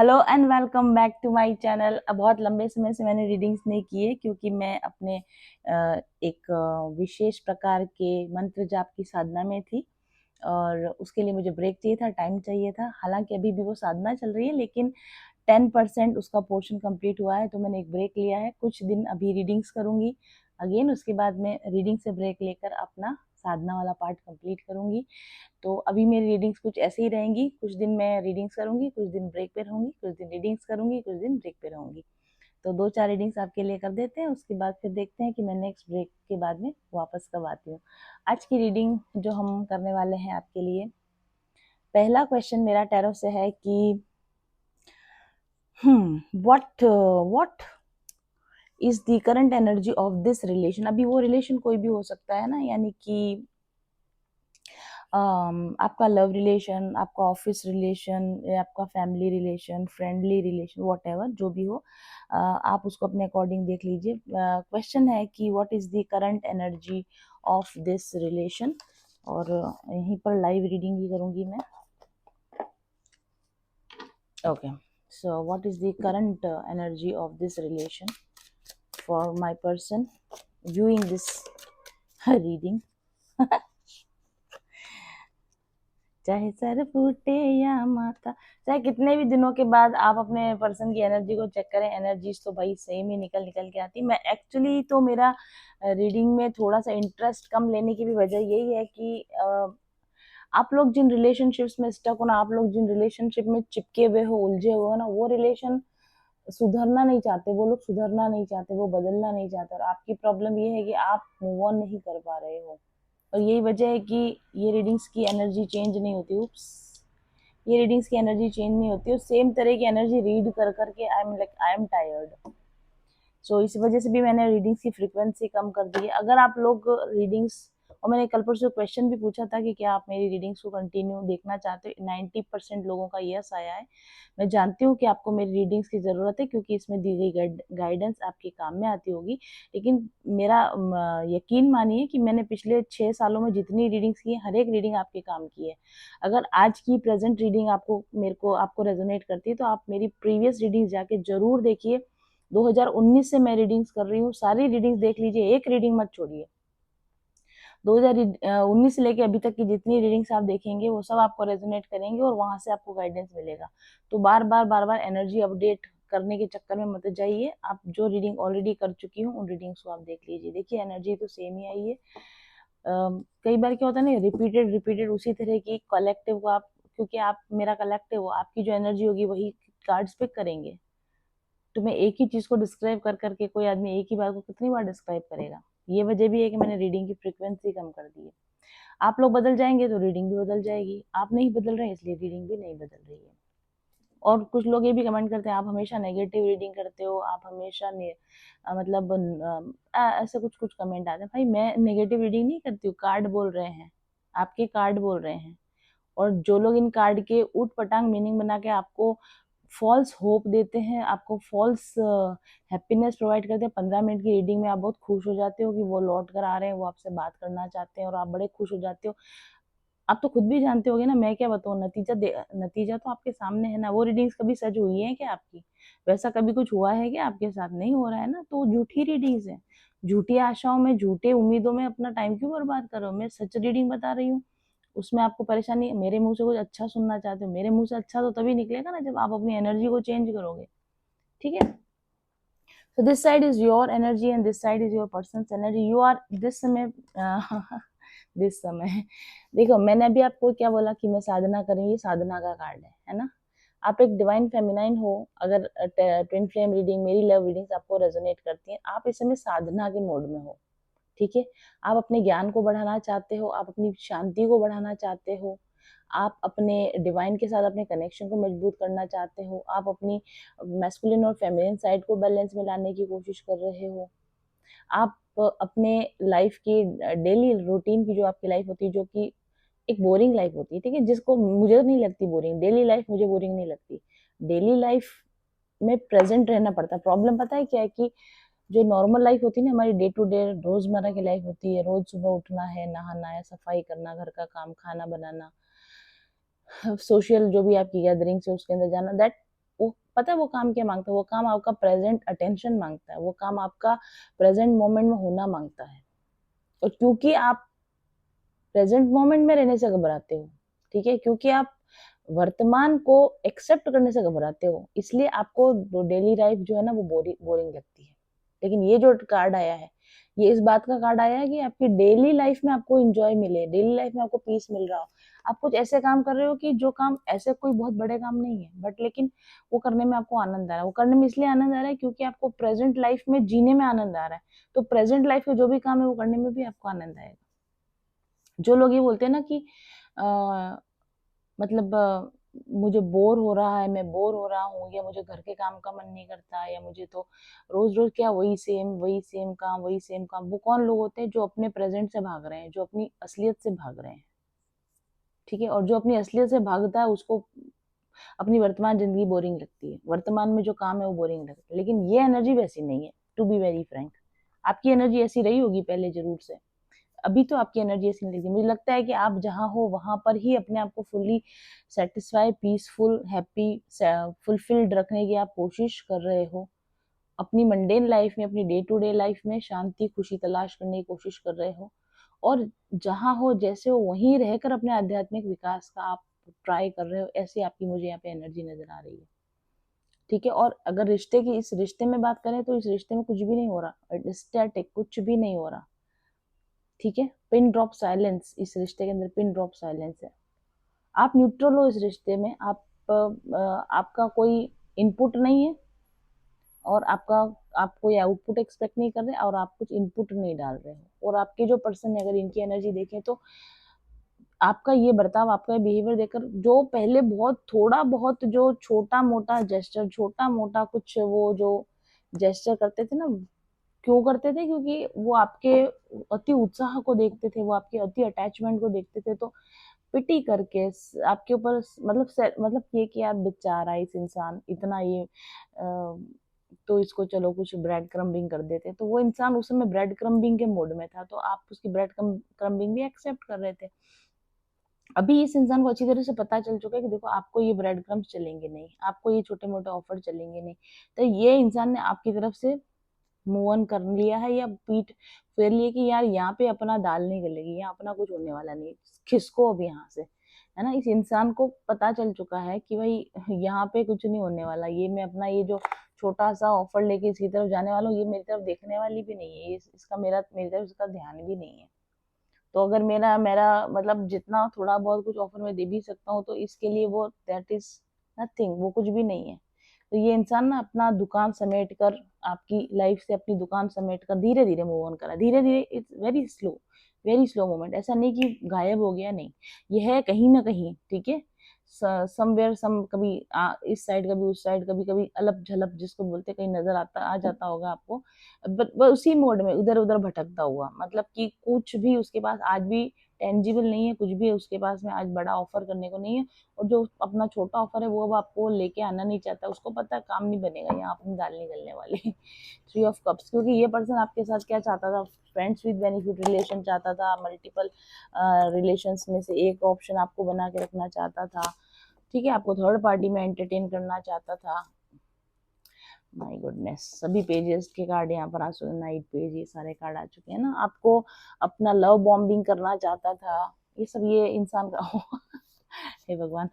Hello and welcome back to my channel. अब बहुत लंबे समय से मैंने रीडिंग्स नहीं किए क्योंकि मैं अपने एक विशेष प्रकार के मंत्र जाप की साधना में थी और उसके लिए मुझे ब्रेक चाहिए था, टाइम चाहिए था। हालांकि अभी भी वो साधना चल रही है लेकिन 10% उसका पोर्शन कंप्लीट हुआ है, तो मैंने एक ब्रेक लिया है। कुछ दिन अभी रीडिंग्स करूंगी अगेन, उसके बाद मैं रीडिंग से ब्रेक लेकर अपना साधना वाला पार्ट कंप्लीट करूंगी। तो अभी मेरी रीडिंग्स कुछ ऐसे ही रहेंगी, कुछ दिन मैं रीडिंग्स करूंगी, कुछ दिन ब्रेक पे रहूंगी, कुछ दिन रीडिंग्स करूंगी, कुछ दिन ब्रेक पे रहूंगी। तो 2-4 रीडिंग्स आपके लिए कर देते हैं, उसके बाद फिर देखते हैं कि मैं नेक्स्ट ब्रेक के बाद में वापस कब आती हूँ। आज की रीडिंग जो हम करने वाले हैं आपके लिए, पहला क्वेश्चन मेरा टैरो से है कि what is the current energy of this relation. अभी वो रिलेशन कोई भी हो सकता है ना, यानी कि आपका लव रिलेशन, आपका ऑफिस रिलेशन, आपका family relation, friendly relation, what ever जो भी हो, आप उसको अपने अकॉर्डिंग देख लीजिए। क्वेश्चन है कि what is the current energy of this relation, और यहीं पर लाइव रीडिंग भी करूंगी मैं। Okay, so what is the current energy of this relation for my person viewing this reading. चाहे सर फूटे या माथा, चाहे कितने भी दिनों के बाद आप अपने पर्सन की एनर्जी को चेक करें, एनर्जीज तो भाई सेम ही निकल निकल के आती। मैं एक्चुअली तो मेरा रीडिंग में थोड़ा सा इंटरेस्ट कम लेने की भी वजह यही है कि आप लोग जिन रिलेशनशिप्स में स्टक हो ना, आप लोग जिन रिलेशनशिप में चिपके हुए हो, उलझे हुए हो ना, वो रिलेशन सुधरना नहीं चाहते, वो लोग सुधरना नहीं चाहते, वो बदलना नहीं चाहते। और आपकी प्रॉब्लम ये है कि आप मूव ऑन नहीं कर पा रहे हो, और यही वजह है कि ये रीडिंग्स की एनर्जी चेंज नहीं होती। उप्स, ये रीडिंग्स की एनर्जी चेंज नहीं होती, और सेम तरह की एनर्जी रीड कर करके आई एम टायर्ड। सो इस वजह से भी मैंने रीडिंग्स की फ्रीक्वेंसी कम कर दी है। अगर आप लोग रीडिंग्स, और मैंने कल परसों क्वेश्चन भी पूछा था कि क्या आप मेरी रीडिंग्स को कंटिन्यू देखना चाहते हो, 90% लोगों का यस आया है। मैं जानती हूँ कि आपको मेरी रीडिंग्स की ज़रूरत है क्योंकि इसमें दी गई गाइडेंस आपके काम में आती होगी। लेकिन मेरा यकीन मानिए कि मैंने पिछले 6 सालों में जितनी रीडिंग्स की है, हर एक रीडिंग आपके काम की है। अगर आज की प्रेजेंट रीडिंग आपको रेजोनेट करती है तो आप मेरी प्रीवियस रीडिंग्स जाके जरूर देखिए। 2019 से मैं रीडिंग्स कर रही हूँ, सारी रीडिंग्स देख लीजिए, एक रीडिंग मत छोड़िए। 2019 से लेके अभी तक की जितनी रीडिंग्स आप देखेंगे वो सब आपको रेजोनेट करेंगे और वहां से आपको गाइडेंस मिलेगा। तो बार बार एनर्जी अपडेट करने के चक्कर में मत जाइए। आप जो रीडिंग ऑलरेडी कर चुकी हूँ उन रीडिंग्स को आप देख लीजिए। देखिए एनर्जी तो सेम ही आई है। कई बार क्या होता है ना, रिपीटेड रिपीटेड उसी तरह की कलेक्टिव को आप, क्योंकि आप मेरा कलेक्टिव हो, आपकी जो एनर्जी होगी वही कार्ड्स पिक करेंगे। तो मैं एक ही चीज को डिस्क्राइब कर करके, कोई आदमी एक ही बात को कितनी बार डिस्क्राइब करेगा। ये वजह भी है कि मैंने रीडिंग की फ्रीक्वेंसी कम कर दी है। आप लोग बदल जाएंगे तो रीडिंग भी बदल जाएगी, आप नहीं बदल रहे हैं इसलिए रीडिंग भी नहीं बदल रही है। और कुछ लोग ये भी कमेंट करते हैं आप हमेशा नेगेटिव रीडिंग करते हो, आप हमेशा मतलब ऐसे कुछ कुछ कमेंट आते हैं। भाई मैं नेगेटिव रीडिंग नहीं करती हूँ, कार्ड बोल रहे हैं, आपके कार्ड बोल रहे हैं। और जो लोग इन कार्ड के ऊट पटांग मीनिंग बना के आपको फॉल्स होप देते हैं, आपको फॉल्स हैप्पीनेस प्रोवाइड करते हैं, 15 मिनट की रीडिंग में आप बहुत खुश हो जाते हो कि वो लौट कर आ रहे हैं, वो आपसे बात करना चाहते हैं और आप बड़े खुश हो जाते हो। आप तो खुद भी जानते होगे ना, मैं क्या बताऊँ, नतीजा तो आपके सामने है ना। वो रीडिंग्स कभी सच हुई है क्या आपकी? वैसा कभी कुछ हुआ है क्या आपके साथ? नहीं हो रहा है ना, तो झूठी रीडिंग्स है। झूठी आशाओं में, झूठे उम्मीदों में अपना टाइम क्यों बर्बाद करो? मैं सच रीडिंग बता रही हूँ, उसमें आपको परेशानी, मेरे मुंह से कुछ अच्छा सुनना चाहते हो, मेरे मुंह से अच्छा तो तभी निकलेगा ना जब आप अपनी एनर्जी को चेंज करोगे। ठीक है, so this side is your energy and this side is your person's energy. You are this समय दिस समय देखो, मैंने अभी आपको क्या बोला कि मैं साधना करूँ, ये साधना का कार्ड है ना। आप एक डिवाइन फेमिनाइन हो। अगर ट्विन फ्लेम रीडिंग, मेरी लव रीडिंग्स आपको रेजोनेट करती हैं, आप इस समय साधना के मोड में हो। ठीक है, आप अपने ज्ञान को बढ़ाना चाहते हो, आप अपनी शांति को बढ़ाना चाहते हो, आप अपने डिवाइन के साथ अपने कनेक्शन को मजबूत करना चाहते हो, आप अपनी मैस्कुलिन और फेमिनिन साइड को बैलेंस में लाने की कोशिश कर रहे हो। आप अपने लाइफ की डेली रूटीन की, जो आपकी लाइफ होती है, जो कि एक बोरिंग लाइफ होती है, ठीक है, जिसको मुझे तो नहीं लगती बोरिंग, डेली लाइफ मुझे बोरिंग नहीं लगती। डेली लाइफ में प्रेजेंट रहना पड़ता है। प्रॉब्लम पता है क्या है कि जो नॉर्मल लाइफ होती है ना, हमारी डे टू डे रोजमर्रा की लाइफ होती है, रोज सुबह उठना है, नहाना है, सफाई करना, घर का काम, खाना बनाना, सोशल जो भी आपकी गैदरिंग्स है उसके अंदर जाना, दैट वो पता है वो काम क्या मांगता है? वो काम आपका प्रेजेंट अटेंशन मांगता है, वो काम आपका प्रेजेंट मोमेंट में होना मांगता है। और क्योंकि आप प्रेजेंट मोमेंट में रहने से घबराते हो, ठीक है, क्योंकि आप वर्तमान को एक्सेप्ट करने से घबराते हो, इसलिए आपको डेली लाइफ जो है ना वो बोरिंग लगती है। लेकिन ये जो कार्ड आया है, ये इस बात का कार्ड आया है कि आपकी डेली लाइफ में आपको इंजॉय मिले, डेली लाइफ में आपको पीस मिल रहा हो। आप कुछ ऐसे काम कर रहे हो कि जो काम ऐसे कोई बहुत बड़े काम नहीं है, बट लेकिन वो करने में आपको आनंद आ रहा है। वो करने में इसलिए आनंद आ रहा है क्योंकि आपको प्रेजेंट लाइफ में जीने में आनंद आ रहा है। तो प्रेजेंट लाइफ के जो भी काम है वो करने में भी आपको आनंद आएगा। जो लोग ये बोलते हैं ना कि अ, मतलब मुझे बोर हो रहा है, मैं बोर हो रहा हूँ, या मुझे घर के काम का मन नहीं करता, या मुझे तो रोज रोज क्या वही सेम काम, वही सेम काम। वो कौन लोग होते हैं? जो अपने प्रेजेंट से भाग रहे हैं, जो अपनी असलियत से भाग रहे हैं, ठीक है। और जो अपनी असलियत से भागता है उसको अपनी वर्तमान जिंदगी बोरिंग लगती है, वर्तमान में जो काम है वो बोरिंग लगता है। लेकिन ये एनर्जी वैसी नहीं है, टू बी वेरी फ्रैंक। आपकी एनर्जी ऐसी रही होगी पहले जरूर से, अभी तो आपकी एनर्जी ऐसी नहीं लगती। मुझे लगता है कि आप जहाँ हो वहां पर ही अपने आप को fully satisfy, peaceful, happy, fulfilled रखने की आप कोशिश कर रहे हो। अपनी मंडेन लाइफ में, अपनी डे टू डे लाइफ में शांति, खुशी तलाश करने की कोशिश कर रहे हो। और जहाँ हो, जैसे हो, वहीं रहकर अपने आध्यात्मिक विकास का आप ट्राई कर रहे हो। ऐसी आपकी मुझे यहाँ पे एनर्जी नजर आ रही है, ठीक है। और अगर रिश्ते की, इस रिश्ते में बात करें तो इस रिश्ते में कुछ भी नहीं हो रहा, स्टैटिक, कुछ भी नहीं हो रहा, ठीक है। पिन ड्रॉप साइलेंस, इस रिश्ते के अंदर पिन ड्रॉप साइलेंस है। आप न्यूट्रल हो इस रिश्ते में। आपका कोई इनपुट नहीं है, और आप कोई आउटपुट एक्सपेक्ट नहीं कर रहे, और आप कुछ इनपुट नहीं डाल रहे हो। और आपके जो पर्सन है, अगर इनकी एनर्जी देखें तो आपका ये बर्ताव, आपका बिहेवियर देखकर, जो पहले बहुत थोड़ा बहुत जो छोटा मोटा जेस्चर, छोटा मोटा कुछ वो जो जेस्चर करते थे ना, क्यों करते थे? क्योंकि वो आपके अति उत्साह को देखते थे, वो आपके अति अटैचमेंट को देखते थे। तो पिटी करके आपके ऊपर, मतलब ये कि यार बेचारा इस इंसान इतना ये तो इसको चलो कुछ ब्रेड क्रम्बिंग कर देते। तो वो इंसान उस समय ब्रेड क्रम्बिंग के मोड में था, तो आप उसकी ब्रेड क्रम्बिंग भी एक्सेप्ट कर रहे थे। अभी इस इंसान को अच्छी तरह से पता चल चुका है कि देखो आपको ये ब्रेड क्रम्स चलेंगे नहीं, आपको ये छोटे मोटे ऑफर चलेंगे नहीं। तो ये इंसान ने आपकी तरफ से मूव ऑन कर लिया है, या पीठ फेर लिया कि यार यहाँ पे अपना दाल नहीं गलेगी, यहाँ अपना कुछ होने वाला नहीं, खिसको अब यहाँ से, है ना। इस इंसान को पता चल चुका है कि भाई यहाँ पे कुछ नहीं होने वाला, ये मैं अपना ये जो छोटा सा ऑफर लेके इसकी तरफ जाने वाला हूँ, ये मेरी तरफ देखने वाली भी नहीं है, इसका मेरी तरफ इसका ध्यान भी नहीं है। तो अगर मेरा मेरा मतलब जितना थोड़ा बहुत कुछ ऑफर में दे भी सकता हूँ, तो इसके लिए वो दैट इज नथिंग, वो कुछ भी नहीं है। तो ये इंसान ना अपना दुकान समेट कर, आपकी लाइफ से अपनी दुकान समेट कर धीरे धीरे मूव ऑन करा, धीरे धीरे। It's very slow moment. ऐसा नहीं कि गायब हो गया, नहीं, ये है कहीं ना कहीं, ठीक है। समवेयर सम, कभी इस साइड, कभी उस साइड, कभी कभी अलप झलप जिसको बोलते, कहीं नजर आ जाता होगा आपको। बट उसी मोड में इधर उधर भटकता हुआ, मतलब कि कुछ भी उसके पास आज भी टेंजिबल नहीं है, कुछ भी उसके पास में आज बड़ा ऑफर करने को नहीं है। और जो अपना छोटा ऑफर है वो अब आपको लेके आना नहीं चाहता, उसको पता है काम नहीं बनेगा, यहाँ अपनी दाल नहीं गलने वाली। थ्री ऑफ कप्स, क्योंकि ये पर्सन आपके साथ क्या चाहता था? फ्रेंड्स विद बेनिफिट रिलेशन चाहता था, मल्टीपल रिलेशंस में से एक ऑप्शन आपको बना के रखना चाहता था, ठीक है। आपको थर्ड पार्टी में एंटरटेन करना चाहता था। माय गुडनेस, सभी पेजेस के कार्ड यहाँ पर आ चुके, नाइट पेज, ये सारे कार्ड आ चुके हैं ना। आपको अपना लव बॉम्बिंग करना चाहता था, ये सब ये इंसान का हे भगवान,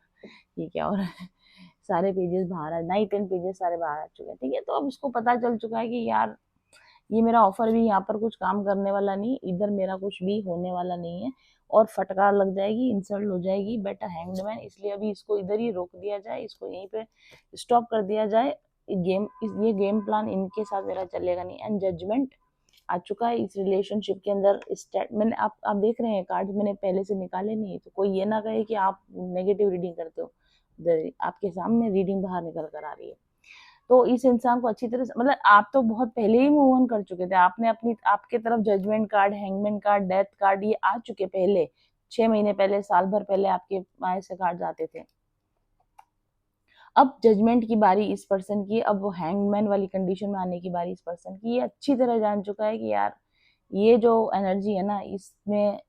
ये क्या हो रहा है? सारे पेजेस बाहर आ, 9-10 पेजेस सारे बाहर आ चुके हैं, ठीक है। तो अब उसको पता चल चुका है कि यार ये मेरा ऑफर भी यहाँ पर कुछ काम करने वाला नहीं, इधर मेरा कुछ भी होने वाला नहीं है, और फटकार लग जाएगी, इंसल्ट हो जाएगी, बेटा हैंग्ड मैन। इसलिए अभी इसको इधर ही रोक दिया जाए, इसको यहीं पे स्टॉप कर दिया जाए। ये गेम प्लान इनके साथ मेरा चलेगा नहीं। एंड जजमेंट आ चुका है इस रिलेशनशिप के अंदर। मैंने आप देख रहे हैं कार्ड मैंने पहले से निकाले नहीं है, तो कोई ये ना कहे कि आप नेगेटिव रीडिंग करते हो। आपके सामने रीडिंग बाहर निकल कर आ रही है। तो इस इंसान को अच्छी तरह से, मतलब आप तो बहुत पहले ही मूव ऑन कर चुके थे, आपने अपनी, आपके तरफ judgement card, hangman card, death card ये आ चुके पहले, 6 महीने पहले, साल भर पहले आपके ऐसे कार्ड आते थे। अब जजमेंट की बारी इस पर्सन की, अब वो हैंगमैन वाली कंडीशन में आने की बारी इस पर्सन की। ये अच्छी तरह जान चुका है कि यार ये जो एनर्जी है ना, इसमें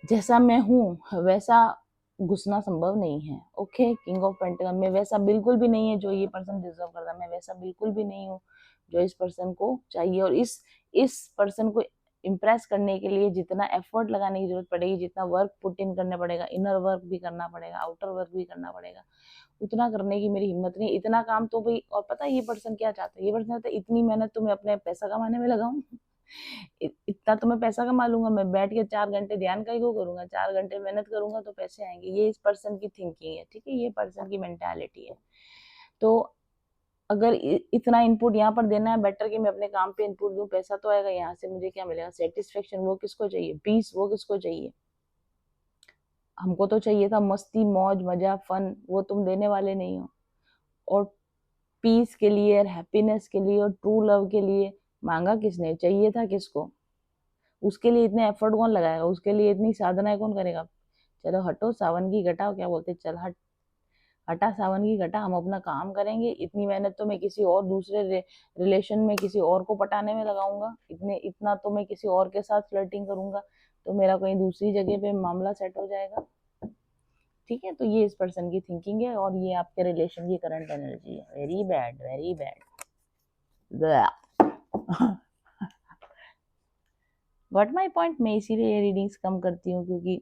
जैसा मैं हूँ वैसा घुसना संभव नहीं है। ओके, किंग ऑफ पेंटाकल में वैसा बिल्कुल भी नहीं है जो ये पर्सन डिजर्व करता है, मैं वैसा बिल्कुल भी नहीं हूँ जो इस पर्सन को चाहिए। और इस पर्सन को इम्प्रेस करने के लिए जितना एफर्ट लगाने की जरूरत पड़ेगी, जितना वर्क पुट इन करना पड़ेगा, इनर वर्क भी करना पड़ेगा, आउटर वर्क भी करना पड़ेगा, उतना करने की मेरी हिम्मत नहीं। इतना काम तो भाई, और पता है ये पर्सन क्या चाहता है, ये पर्सन चाहता है इतनी मेहनत तो मैं अपने पैसा कमाने में लगाऊं, इतना तो मैं पैसा कमा लूंगा, मैं बैठ के 4 घंटे ध्यान का ही क्यों करूंगा, 4 घंटे मेहनत करूंगा तो पैसे आएंगे। ये इस पर्सन की थिंकिंग है, ठीक है, ये पर्सन की मेंटालिटी है। तो अगर इतना इनपुट यहाँ पर देना है, बेटर कि मैं अपने काम पे इनपुट दूं, पैसा तो आएगा, यहाँ से मुझे क्या मिलेगा, सेटिस्फेक्शन। वो किसको चाहिए, पीस, वो किसको चाहिए, हमको तो चाहिए था मस्ती, मौज, मजा, फन, वो तुम देने वाले नहीं हो। और पीस के लिए और हैप्पीनेस के लिए और ट्रू लव के लिए मांगा किसने, चाहिए था किसको, उसके लिए इतने एफर्ट कौन लगाएगा, उसके लिए इतनी साधनाएं कौन करेगा। चलो हटो सावन की घटा, क्या बोलते, चल हटा सावन की घटा, हम अपना काम करेंगे। इतनी मेहनत तो मैं किसी और दूसरे रिलेशन में किसी और को पटाने में लगाऊंगा, इतना तो मैं किसी और के साथ फ्लर्टिंग करूंगा, तो मेरा कहीं दूसरी जगह पे मामला सेट हो जाएगा। ठीक है, तो ये इस पर्सन की थिंकिंग है और ये आपके रिलेशन की करंट एनर्जी है। Very bad, very bad. What my point, मैं इसीलिए ये रीडिंग्स कम करती हूँ, क्योंकि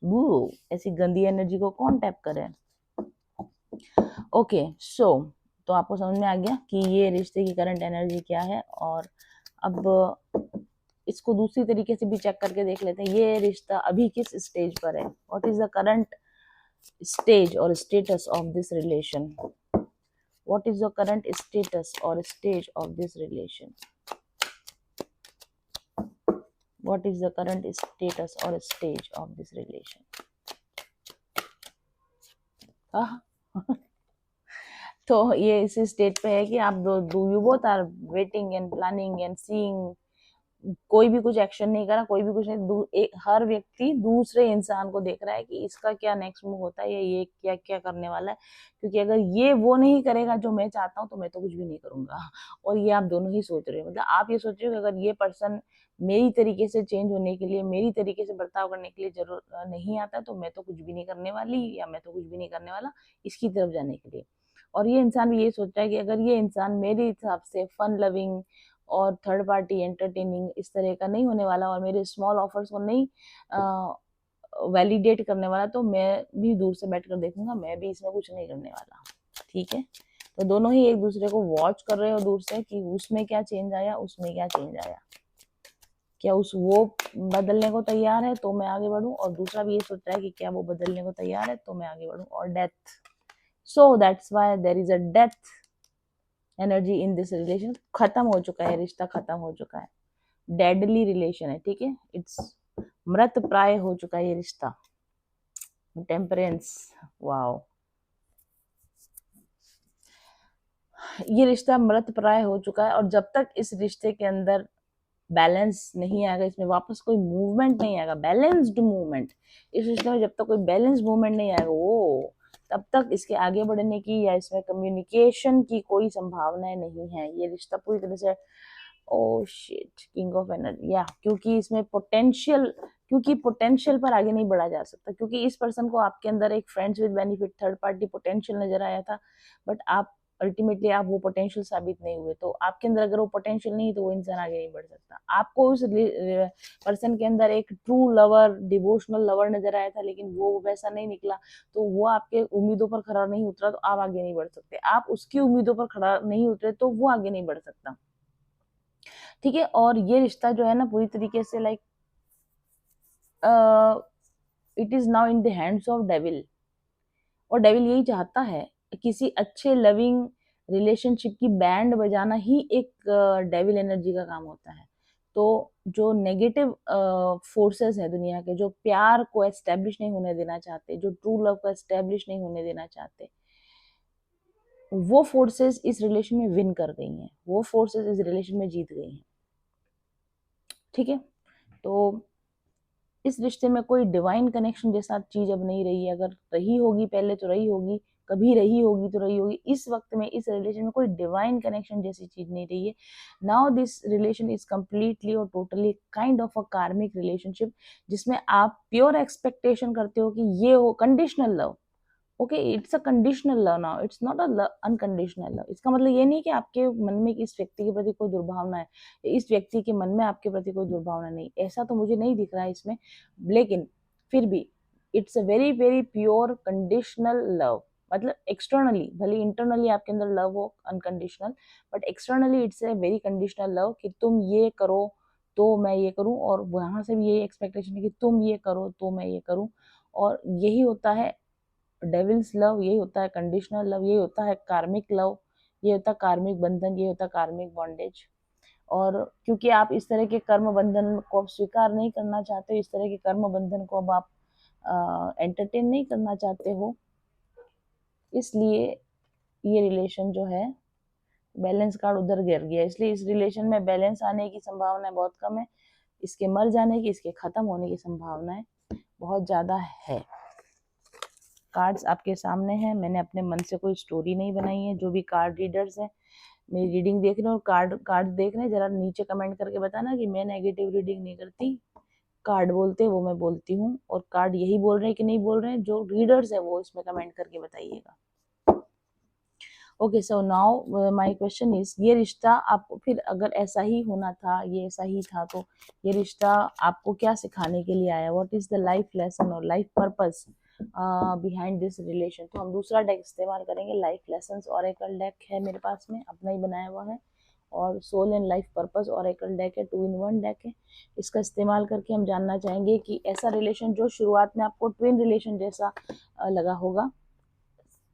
वो ऐसी गंदी एनर्जी को कौन टैप करे। ओके सो, तो आपको समझ में आ गया कि ये रिश्ते की करंट एनर्जी क्या है। और अब इसको दूसरी तरीके से भी चेक करके देख लेते हैं, ये रिश्ता अभी किस स्टेज पर है, what is the current stage or status of this relation, what is the current status or stage of this relation, what is the current status or stage of this relation. तो ये इस stage पे है कि आप दो you both are waiting and planning and seeing, कोई भी कुछ एक्शन नहीं करा, कोई भी कुछ नहीं, हर व्यक्ति दूसरे इंसान को देख रहा है कि इसका क्या नेक्स्ट मूव होता है, या ये क्या क्या करने वाला है। क्योंकि अगर ये वो नहीं करेगा जो मैं चाहता हूँ तो मैं तो कुछ भी नहीं करूंगा। और ये आप दोनों ही सोच रहे हो, मतलब आप ये सोच रहे हो कि अगर ये पर्सन मेरी तरीके से चेंज होने के लिए, मेरी तरीके से बर्ताव करने के लिए जरूर नहीं आता, तो मैं तो कुछ भी नहीं करने वाली, या मैं तो कुछ भी नहीं करने वाला इसकी तरफ जाने के लिए। और ये इंसान भी ये सोच रहा है कि अगर ये इंसान मेरे हिसाब से फन लविंग और थर्ड पार्टी एंटरटेनिंग इस तरह का नहीं होने वाला, और मेरे स्मॉल ऑफर्स को नहीं वैलिडेट करने वाला, तो मैं भी दूर से बैठकर देखूंगा, मैं भी इसमें कुछ नहीं करने वाला। ठीक है, तो दोनों ही एक दूसरे को वॉच कर रहे हो दूर से कि उसमें क्या चेंज आया, उसमें क्या चेंज आया, क्या वो बदलने को तैयार है तो मैं आगे बढ़ूं, और दूसरा भी ये सोच रहा है कि क्या वो बदलने को तैयार है तो मैं आगे बढ़ूं। और death, so that's why there is a death energy in this relation. खत्म हो चुका है रिश्ता, खत्म हो चुका है, डेडली रिलेशन है, ठीक है, इट्स मृत प्राय हो चुका है ये रिश्ता। टेम्परेंस, वाओ, ये रिश्ता मृत प्राय हो चुका है। और जब तक इस रिश्ते के अंदर बैलेंस नहीं आएगा, इसमें वापस कोई मूवमेंट नहीं आएगा, बैलेंस्ड मूवमेंट, इस रिश्ते में जब तक कोई बैलेंस मूवमेंट नहीं आएगा, वो तब तक इसके आगे बढ़ने की या इसमें कम्युनिकेशन की कोई संभावनाएं नहीं है। ये रिश्ता पूरी तरह से, oh shit, king of energy, या क्योंकि इसमें पोटेंशियल पर आगे नहीं बढ़ा जा सकता, क्योंकि इस पर्सन को आपके अंदर एक friends with benefit third party potential नजर आया था, बट आप अल्टीमेटली आप वो पोटेंशियल साबित नहीं हुए। तो आपके अंदर अगर वो पोटेंशियल नहीं तो वो इंसान आगे नहीं बढ़ सकता। आपको उस पर्सन के अंदर एक ट्रू लवर, डिवोशनल लवर नजर आया था, लेकिन वो वैसा नहीं निकला, तो वो आपके उम्मीदों पर खरा नहीं उतरा, तो आप आगे नहीं बढ़ सकते। आप उसकी उम्मीदों पर खरा नहीं उतरे तो वो आगे नहीं बढ़ सकता। ठीक है, और ये रिश्ता जो है ना पूरी तरीके से like it is now in the hands of devil. और डेविल यही चाहता है, किसी अच्छे लविंग रिलेशनशिप की बैंड बजाना ही एक डेविल एनर्जी का काम होता है। तो जो नेगेटिव फोर्सेस है दुनिया के, जो प्यार को एस्टेब्लिश नहीं होने देना चाहते, जो ट्रू लव को एस्टेब्लिश नहीं होने देना चाहते, वो फोर्सेस इस रिलेशन में विन कर गई हैं, वो फोर्सेस इस रिलेशन में जीत गई हैं। ठीक है, तो इस रिश्ते में कोई डिवाइन कनेक्शन जैसा चीज अब नहीं रही है। अगर रही होगी पहले तो रही होगी, कभी रही होगी तो रही होगी, इस वक्त में इस रिलेशन में कोई डिवाइन कनेक्शन जैसी चीज नहीं रही है। Now this relation is completely और टोटली काइंड ऑफ अ कार्मिक रिलेशनशिप, जिसमें आप प्योर एक्सपेक्टेशन करते हो कि ये हो conditional love. Okay, it's a conditional love now, it's not a unconditional love. इसका मतलब ये नहीं कि आपके मन में इस व्यक्ति के प्रति कोई दुर्भावना है, इस व्यक्ति के मन में आपके प्रति कोई दुर्भावना नहीं, ऐसा तो मुझे नहीं दिख रहा है इसमें। लेकिन फिर भी it's a very very pure conditional love. मतलब एक्सटर्नली, भले इंटरनली आपके अंदर लव हो unconditional, but externally it's a very conditional love कि तुम ये करो तो मैं ये करूं, और वहां से भी यही एक्सपेक्टेशन है कि तुम ये करो तो मैं ये करूं। और यही होता है डेविल्स लव, यही होता है कंडीशनल लव, यही होता है कार्मिक लव, ये होता है कार्मिक बंधन, ये होता है कार्मिक बॉन्डेज। और क्योंकि आप इस तरह के कर्म बंधन को स्वीकार नहीं करना चाहते, इस तरह के कर्म बंधन को अब आप एंटरटेन नहीं करना चाहते हो, इसलिए ये रिलेशन जो है बैलेंस कार्ड उधर गिर गया। इसलिए इस रिलेशन में बैलेंस आने की संभावना बहुत कम है, इसके मर जाने की, इसके खत्म होने की संभावनाएं बहुत ज्यादा है। कार्ड्स आपके सामने हैं, मैंने अपने मन से कोई स्टोरी नहीं बनाई है। जो भी कार्ड रीडर्स हैं, मेरी रीडिंग देख रहे हो और कार्ड देख रहे हैं, जरा नीचे कमेंट करके बताना कि मैं नेगेटिव रीडिंग नहीं करती, कार्ड बोलते हैं वो मैं बोलती हूँ, और कार्ड यही बोल रहे हैं कि नहीं बोल रहे हैं, जो रीडर्स है वो इसमें कमेंट करके बताइएगा। Okay, so now my question is, ये रिश्ता आपको फिर अगर ऐसा ही होना था, ये ऐसा ही था, तो ये रिश्ता आपको क्या सिखाने के लिए आया? What is the life lesson और life purpose behind this relation? तो हम दूसरा डेक इस्तेमाल करेंगे, लाइफ लेसन्स ऑरेकल डेक है मेरे पास में, अपना ही बनाया हुआ है, और soul and life purpose oracle deck है, 2 in 1 डेक है। इसका इस्तेमाल करके हम जानना चाहेंगे कि ऐसा रिलेशन जो शुरुआत में आपको ट्विन रिलेशन जैसा लगा होगा,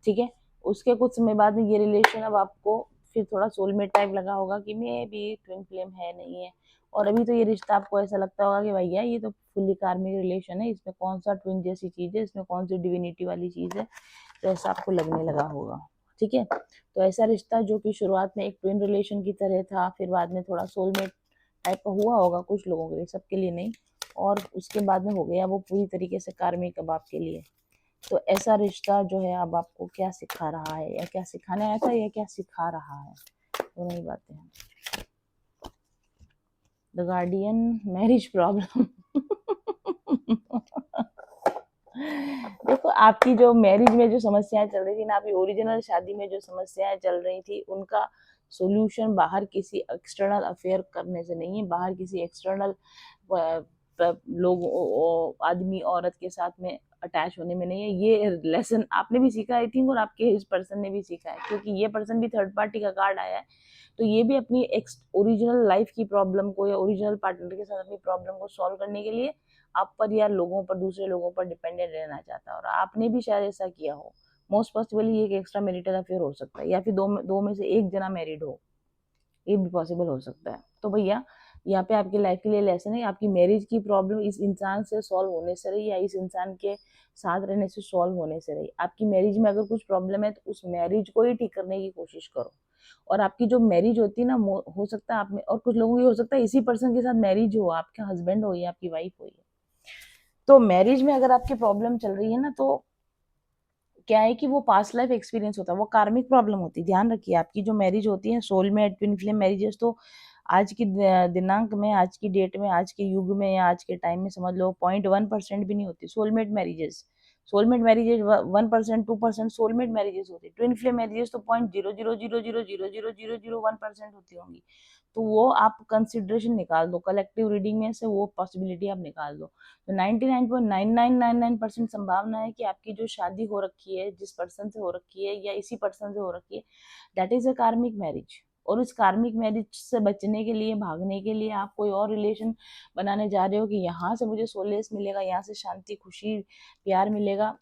ठीक है, उसके कुछ समय बाद में ये रिलेशन अब आपको फिर थोड़ा सोलमेट टाइप लगा होगा कि मे भी ट्विन फ्लेम है नहीं है, और अभी तो ये रिश्ता आपको ऐसा लगता होगा कि भैया ये तो फुल्ली कार्मिक रिलेशन है, इसमें कौन सा ट्विन जैसी चीज है, इसमें कौन सी डिविनिटी वाली चीज है, तो ऐसा आपको लगने लगा होगा। ठीक है, तो ऐसा रिश्ता जो कि शुरुआत में एक ट्विन रिलेशन की तरह था, फिर बाद में थोड़ा सोलमेट टाइप का हुआ होगा कुछ लोगों के लिए, सबके लिए नहीं, और उसके बाद में हो गया वो पूरी तरीके से कार्मिक अब आपके लिए। तो ऐसा रिश्ता जो है अब आपको क्या सिखा रहा है, या क्या सिखाने आया था, या क्या सिखा रहा है, दोनों ही बातें हैं। The guardian, marriage problem. देखो, आपकी जो मैरिज में जो समस्याएं चल रही थी ना, आपकी ओरिजिनल शादी में जो समस्याएं चल रही थी, उनका सॉल्यूशन बाहर किसी एक्सटर्नल अफेयर करने से नहीं है, बाहर किसी एक्सटर्नल लोग आदमी औरत के साथ में अटैच होने में नहीं है। ये लेसन आपने भी सीखा आई थिंक, और आपके इस पर्सन ने भी सीखा है, क्योंकि ये पर्सन भी थर्ड पार्टी का कार्ड आया है, तो ये भी अपनी ओरिजिनल लाइफ की प्रॉब्लम को या ओरिजिनल पार्टनर के साथ अपनी प्रॉब्लम को सॉल्व करने के लिए आप पर या लोगों पर, दूसरे लोगों पर डिपेंडेंट रहना चाहता है, और आपने भी शायद ऐसा किया हो। मोस्ट पॉसिबली ये एक एक्स्ट्रा मैरिटल अफेयर हो सकता है, या फिर दो में से एक जना मैरिड हो, ये भी पॉसिबल हो सकता है। तो भैया यहाँ पे आपकी लाइफ के लिए लेसन है, आपकी मैरिज की प्रॉब्लम इस इंसान से सॉल्व होने से रही, या इस इंसान के साथ रहने से सॉल्व होने से रही। आपकी मैरिज में अगर कुछ प्रॉब्लम है तो उस मैरिज को ही ठीक करने की कोशिश करो। और आपकी जो मैरिज होती है ना, हो सकता है आप में, और कुछ लोगों की हो सकता है इसी पर्सन के साथ मैरिज हो, आपके हस्बैंड हो या आपकी वाइफ हो। तो मैरिज में अगर आपकी प्रॉब्लम चल रही है ना, तो क्या है कि वो पास्ट लाइफ एक्सपीरियंस होता है, वो कार्मिक प्रॉब्लम होती है। ध्यान रखिए, आपकी जो मैरिज होती है सोलमेट ट्विन फ्लेम मैरिजेस, तो आज की दिनांक में, आज की डेट में, आज के युग में, या आज के टाइम में समझ लो 0.1% भी नहीं होती soulmate marriages. Soulmate marriages 1%, 2% soulmate marriages होती है। ट्विन फ्लेम मैरिजेस तो 0.000000001% होती होंगी। तो वो आप कंसिडरेशन निकाल दो, कलेक्टिव रीडिंग में से वो पॉसिबिलिटी आप निकाल दो। तो 99.9999% संभावना है कि आपकी जो शादी हो रखी है, जिस पर्सन से हो रखी है या इसी पर्सन से हो रखी है, दैट इज अ कार्मिक मैरिज। और उस कार्मिक मैरिज से बचने के लिए, भागने के लिए आप कोई और रिलेशन बनाने जा रहे हो कि यहाँ से मुझे सोलेस मिलेगा, यहाँ से शांति, खुशी, प्यार मिलेगा,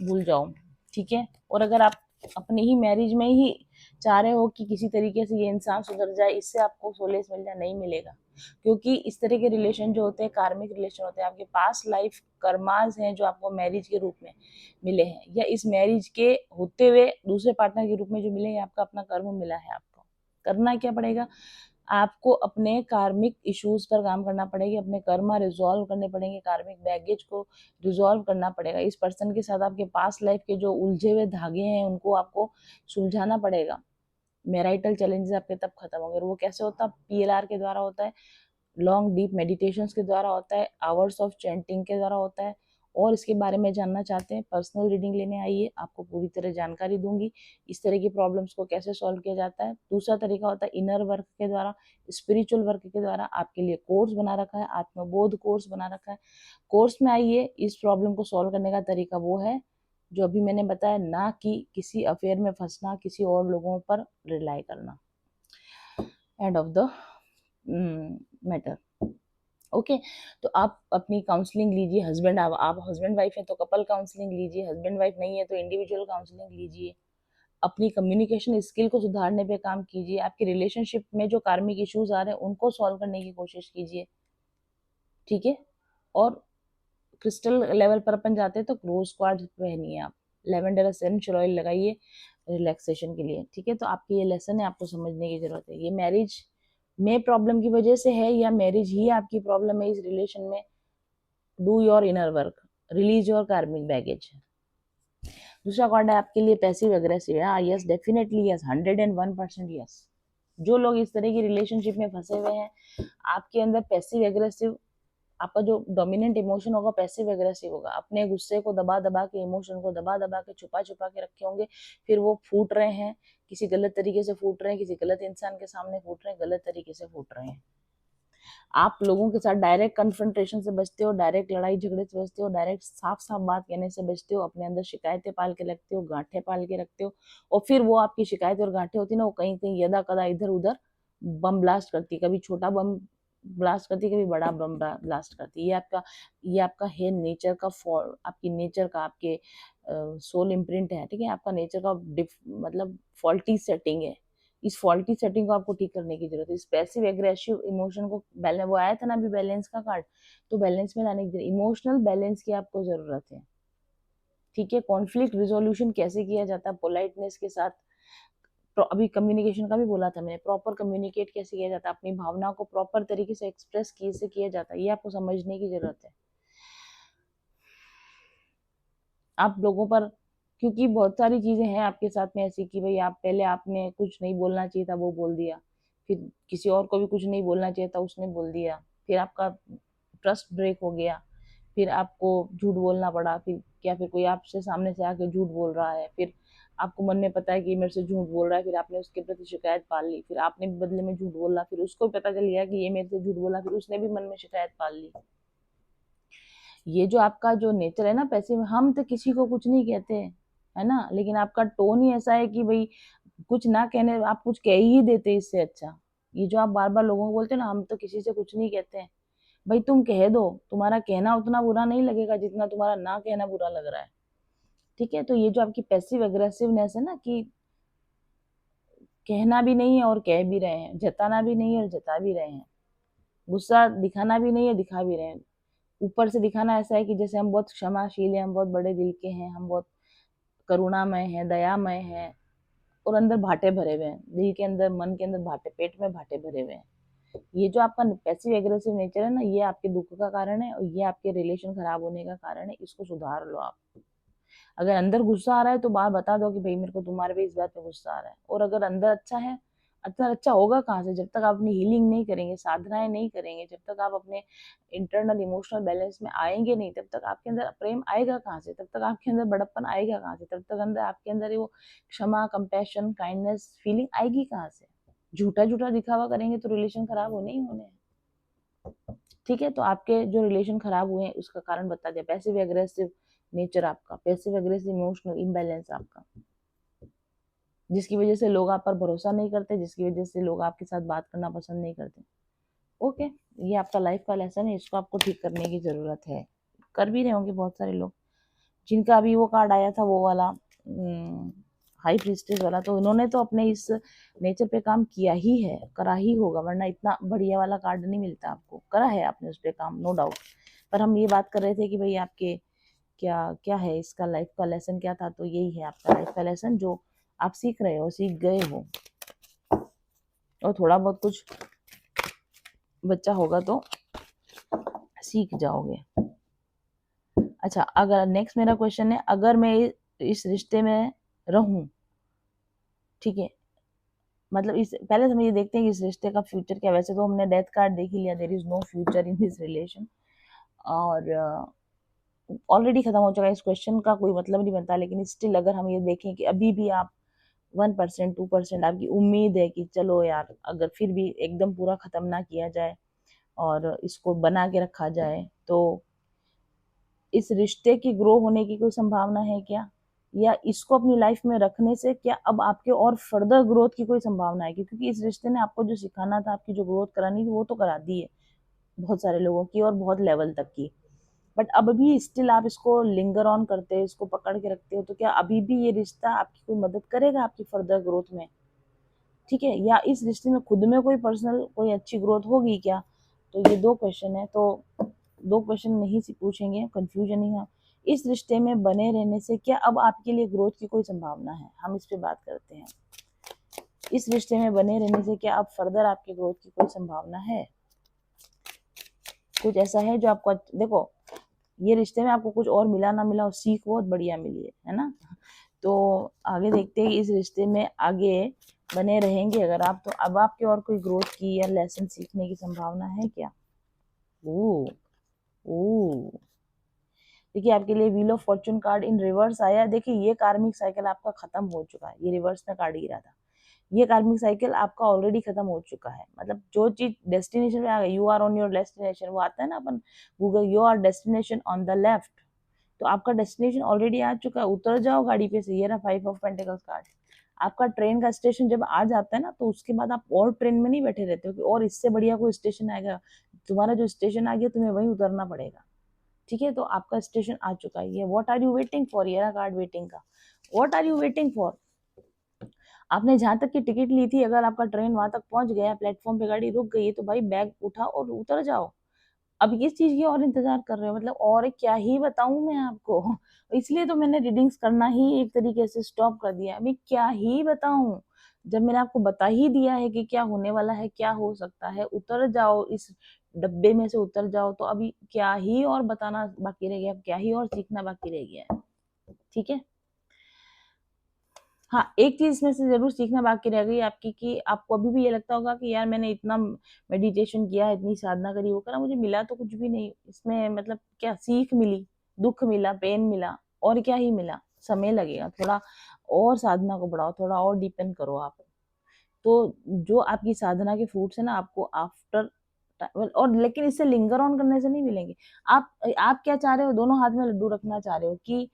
भूल जाओ। ठीक है, और अगर आप अपनी ही मैरिज में ही चाह रहे हो कि किसी तरीके से ये इंसान सुधर जाए, इससे आपको सोलेस मिल जाए, नहीं मिलेगा। क्योंकि इस तरह के रिलेशन जो होते हैं कार्मिक रिलेशन होते हैं, आपके पास लाइफ कर्मास हैं जो आपको मैरिज के रूप में मिले हैं, या इस मैरिज के होते हुए दूसरे पार्टनर के रूप में जो मिले हैं, आपका अपना कर्म मिला है। आपको करना क्या पड़ेगा? आपको अपने कार्मिक इश्यूज पर काम करना पड़ेगा, अपने कर्मा रिजॉल्व करने पड़ेंगे, कार्मिक बैगेज को रिजॉल्व करना पड़ेगा। इस पर्सन के साथ आपके पास्ट लाइफ के जो उलझे हुए धागे हैं उनको आपको सुलझाना पड़ेगा। मैरिटल चैलेंजेस आपके तब खत्म होंगे। और वो कैसे होता है? PLR के द्वारा होता है, लॉन्ग डीप मेडिटेशंस के द्वारा होता है, आवर्स ऑफ चैंटिंग के द्वारा होता है। और इसके बारे में जानना चाहते हैं, पर्सनल रीडिंग लेने आइए, आपको पूरी तरह जानकारी दूंगी इस तरह की प्रॉब्लम्स को कैसे सॉल्व किया जाता है। दूसरा तरीका होता है इनर वर्क के द्वारा, स्पिरिचुअल वर्क के द्वारा। आपके लिए कोर्स बना रखा है, आत्मबोध कोर्स बना रखा है। कोर्स में आइए, इस प्रॉब्लम को सॉल्व करने का तरीका वो है जो अभी मैंने बताया, ना कि किसी अफेयर में फंसना, किसी और लोगों पर रिलाई करना। End of the matter. Okay तो आप अपनी काउंसलिंग लीजिए। हस्बैंड, आप हस्बैंड वाइफ हैं तो कपल काउंसलिंग लीजिए, हस्बैंड वाइफ नहीं है तो इंडिविजुअल काउंसलिंग लीजिए। अपनी कम्युनिकेशन स्किल को सुधारने पे काम कीजिए। आपके रिलेशनशिप में जो कार्मिक इश्यूज आ रहे हैं उनको सॉल्व करने की कोशिश कीजिए, ठीक है। और क्रिस्टल लेवल पर अपन जाते हैं तो रोज क्वार्ट्ज पहनिए, आप लेवेंडर एसेंशियल ऑयल लगाइए रिलैक्सेशन के लिए, ठीक है। तो आपकी ये लेसन है, आपको समझने की जरूरत है। ये मैरिज में प्रॉब्लम की वजह से है या मैरिज ही आपकी प्रॉब्लम है इस रिलेशन में? Do your inner work, release your कार्मिक बैगेज। दूसरा कार्ड है आपके लिए passive aggressive. Yes, definitely yes, 101% yes. जो लोग इस तरह की रिलेशनशिप में फंसे हुए हैं, आपके अंदर पैसिव एग्रेसिव, आपका जो डोमिनेंट इमोशन होगा पैसिव एग्रेसिव होगा। अपने गुस्से को दबा दबा के, इमोशन को दबा दबा के, छुपा छुपा के रखे होंगे, फिर वो फूट रहे हैं, किसी गलत तरीके से फूट रहे हैं, किसी गलत इंसान के सामने फूट रहे हैं, गलत तरीके से फूट रहे हैं। आप लोगों के साथ डायरेक्ट कन्फ्रंटेशन से बचते हो, डायरेक्ट लड़ाई झगड़े से बचते हो, डायरेक्ट साफ साफ बात कहने से बचते हो, अपने अंदर शिकायतें पाल के रखते हो, गांठें पाल के रखते हो, और फिर वो आपकी शिकायत और गांठें होती है ना, वो कहीं कहीं यदा कदा इधर उधर बम ब्लास्ट करती, कभी छोटा बम ब्लास्ट करती, कभी बड़ा बम ब्लास्ट करती। ये आपका है नेचर का फॉल, आपकी नेचर का, आपके सोल इम्प्रिंट है, ठीक है। आपका नेचर का मतलब फॉल्टी सेटिंग है। इस फॉल्टी सेटिंग को आपको ठीक करने की जरूरत है। इस पैसिव एग्रेसिव इमोशन को बैलेंस, वो आया था ना अभी बैलेंस का कार्ड, तो बैलेंस में लाने की जरूरत, इमोशनल बैलेंस की आपको जरूरत है, ठीक है। कॉन्फ्लिक्ट रिजोल्यूशन कैसे किया जाता है पोलाइटनेस के साथ, तो अभी कम्युनिकेशन का भी बोला था मैंने, प्रॉपर कम्युनिकेट कैसे किया जाता है, अपनी भावना को प्रॉपर तरीके से एक्सप्रेस कैसे किया जाता है, ये आपको समझने की जरूरत है। आप लोगों पर, क्योंकि बहुत सारी चीजें हैं आपके साथ में ऐसी कि भाई आप पहले, आपने कुछ नहीं बोलना चाहिए था वो बोल दिया, फिर किसी और को भी कुछ नहीं बोलना चाहिए था उसने बोल दिया, फिर आपका ट्रस्ट ब्रेक हो गया, फिर आपको झूठ बोलना पड़ा, फिर क्या, फिर कोई आपसे सामने से आके झूठ बोल रहा है, फिर आपको मन में पता है कि मेरे से झूठ बोल रहा है, फिर आपने उसके प्रति शिकायत पाल ली, फिर आपने भी बदले में झूठ बोला, फिर उसको भी पता चल गया कि ये मेरे से झूठ बोला, फिर उसने भी मन में शिकायत पाल ली। ये जो आपका जो नेचर है ना पैसिव, हम तो किसी को कुछ नहीं कहते, है ना, लेकिन आपका टोन ही ऐसा है कि भाई कुछ ना कहने, आप कुछ कह ही देते इससे अच्छा। ये जो आप बार बार लोगों को बोलते हैं ना, हम तो किसी से कुछ नहीं कहते हैं, भाई तुम कह दो, तुम्हारा कहना उतना बुरा नहीं लगेगा जितना तुम्हारा ना कहना बुरा लग रहा है, ठीक है। तो ये जो आपकी पैसिव अग्रेसिवनेस है ना, कि कहना भी नहीं है और कह भी रहे हैं, जताना भी नहीं है और जता भी रहे हैं, गुस्सा दिखाना भी नहीं है, दिखा भी रहे हैं। ऊपर से दिखाना ऐसा है कि जैसे हम बहुत क्षमाशील हैं, हम बहुत बड़े दिल के हैं, हम बहुत करुणामय हैं, दयामय हैं, और अंदर भाटे भरे हुए हैं, दिल के अंदर, मन के अंदर भाटे, पेट में भाटे भरे हुए हैं। ये जो आपका पैसिव एग्रेसिव नेचर है ना, ये आपके दुख का कारण है, और ये आपके रिलेशन खराब होने का कारण है। इसको सुधार लो आप। अगर अंदर गुस्सा आ रहा है तो बाहर बता दो कि भाई मेरे को तुम्हारे पे इस बात पे गुस्सा आ रहा है। और अगर अंदर अच्छा है, अच्छा होगा कहाँ से? जब तक आप अपनी हीलिंग नहीं करेंगे, साधनाएं नहीं करेंगे, जब तक आप अपने इंटरनल इमोशनल बैलेंस में आएंगे नहीं, तब तक आपके अंदर प्रेम आएगा कहाँ से? तब तक आपके अंदर बड़प्पन आएगा कहाँ से? तब तक अंदर आपके अंदर वो क्षमा, कंपैशन, काइंडनेस फीलिंग आएगी कहाँ से? झूठा झूठा दिखावा करेंगे तो रिलेशन खराब होने ही होने हैं, ठीक है। तो आपके जो रिलेशन खराब हुए हैं उसका कारण बता दिया, पैसिव एग्रेसिव नेचर आपका, पैसिव एग्रेसिव इमोशनल इम्बैलेंस आपका, जिसकी वजह से लोग आप पर भरोसा नहीं करते, जिसकी वजह से लोग आपके साथ बात करना पसंद नहीं करते। ओके, ये आपका लाइफ का लेसन है, इसको आपको ठीक करने की जरूरत है। कर भी रहे होंगे बहुत सारे लोग, जिनका अभी वो कार्ड आया था वो वाला हाई प्रीस्टेस वाला, तो इन्होंने तो अपने इस नेचर पे काम किया ही है, करा ही होगा, वरना इतना बढ़िया वाला कार्ड नहीं मिलता आपको। करा है आपने उस पर काम, नो डाउट। पर हम ये बात कर रहे थे कि भाई आपके क्या क्या है, इसका लाइफ का लेसन क्या था, तो यही है आपका लाइफ का लेसन जो आप सीख रहे हो, सीख गए हो, और थोड़ा बहुत कुछ बच्चा होगा तो सीख जाओगे। अच्छा, अगर नेक्स्ट मेरा क्वेश्चन है, अगर मैं इस रिश्ते में रहूं, ठीक है, मतलब इस पहले हम ये देखते हैं कि इस रिश्ते का फ्यूचर क्या। वैसे तो हमने डेथ कार्ड देख ही लिया, there is no future in this relation, और ऑलरेडी खत्म हो चुका है, इस क्वेश्चन का कोई मतलब नहीं बनता। लेकिन स्टिल अगर हम ये देखें कि अभी भी आप 1% 2% आपकी उम्मीद है कि चलो यार, अगर फिर भी एकदम पूरा खत्म ना किया जाए और इसको बना के रखा जाए, तो इस रिश्ते की ग्रो होने की कोई संभावना है क्या? या इसको अपनी लाइफ में रखने से क्या अब आपके और फर्दर ग्रोथ की कोई संभावना है? क्योंकि इस रिश्ते ने आपको जो सिखाना था, आपकी जो ग्रोथ करानी थी, वो तो करा दी है बहुत सारे लोगों की और बहुत लेवल तक की। बट अब भी स्टिल आप इसको लिंगर ऑन करते हो, इसको पकड़ के रखते हो, तो क्या अभी भी ये रिश्ता आपकी कोई मदद करेगा आपकी फर्दर ग्रोथ में? ठीक है, या इस रिश्ते में खुद में कोई पर्सनल कोई अच्छी ग्रोथ होगी क्या? तो ये दो क्वेश्चन है, तो दो क्वेश्चन नहीं से पूछेंगे, कंफ्यूजन ही है। इस रिश्ते में बने रहने से क्या अब आपके लिए ग्रोथ की कोई संभावना है? हम इस पे बात करते हैं। इस रिश्ते में बने रहने से क्या अब फर्दर आपकी ग्रोथ की कोई संभावना है? कुछ ऐसा है जो आपको, देखो ये रिश्ते में आपको कुछ और मिला ना मिला, और सीख बहुत बढ़िया मिली है ना। तो आगे देखते हैं कि इस रिश्ते में आगे बने रहेंगे अगर आप, तो अब आपके और कोई ग्रोथ की या लेसन सीखने की संभावना है क्या? ओ ओ देखिए, आपके लिए wheel of Fortune card in reverse आया। देखिए, ये कार्मिक साइकिल आपका खत्म हो चुका है। ये रिवर्स में कार्ड गिरा था, ये कार्मिक साइकिल आपका ऑलरेडी खत्म हो चुका है। मतलब जो चीज डेस्टिनेशन में आ गई, you are on your destination, वो आता है ना अपन Google, you are destination on the left, तो आपका डेस्टिनेशन ऑलरेडी आ चुका है। उतर जाओ गाड़ी पे से। ये रहा 5 ऑफ पेंटिकल्स कार्ड। आपका ट्रेन का स्टेशन जब आ जाता है ना, तो उसके बाद आप और ट्रेन में नहीं बैठे रहते हो कि और इससे बढ़िया कोई स्टेशन आएगा। तुम्हारा जो स्टेशन आ गया, तुम्हें वहीं उतरना पड़ेगा। ठीक है, तो आपका स्टेशन आ चुका है। ये what are you waiting for, ये रहा कार्ड वेटिंग का। What are you waiting for? आपने जहां तक की टिकट ली थी, अगर आपका ट्रेन वहां तक पहुंच गया, प्लेटफॉर्म पे गाड़ी रुक गई है, तो भाई बैग उठाओ और उतर जाओ। अब किस चीज की और इंतजार कर रहे हो? मतलब और क्या ही बताऊं मैं आपको। इसलिए तो मैंने रीडिंग्स करना ही एक तरीके से स्टॉप कर दिया। अभी क्या ही बताऊं, जब मैंने आपको बता ही दिया है कि क्या होने वाला है, क्या हो सकता है। उतर जाओ, इस डब्बे में से उतर जाओ। तो अभी क्या ही और बताना बाकी रह गया, क्या ही और सीखना बाकी रह गया है। ठीक है, हाँ, एक चीज इसमें से जरूर सीखना बाकी रह गई आपकी, कि आपको अभी भी ये लगता होगा कि यार मैंने इतना मेडिटेशन किया, इतनी साधना करी, वो करा, मुझे मिला तो कुछ भी नहीं इसमें। मतलब क्या सीख मिली? दुख मिला, पेन मिला, और क्या ही मिला? समय लगेगा थोड़ा, और साधना को बढ़ाओ, थोड़ा और डीपेन करो आप। तो जो आपकी साधना के फ्रूट्स है ना, आपको आफ्टर, और लेकिन इससे लिंगर ऑन करने से नहीं मिलेंगे। आप क्या चाह रहे हो? दोनों हाथ में लड्डू रखना चाह रहे हो कि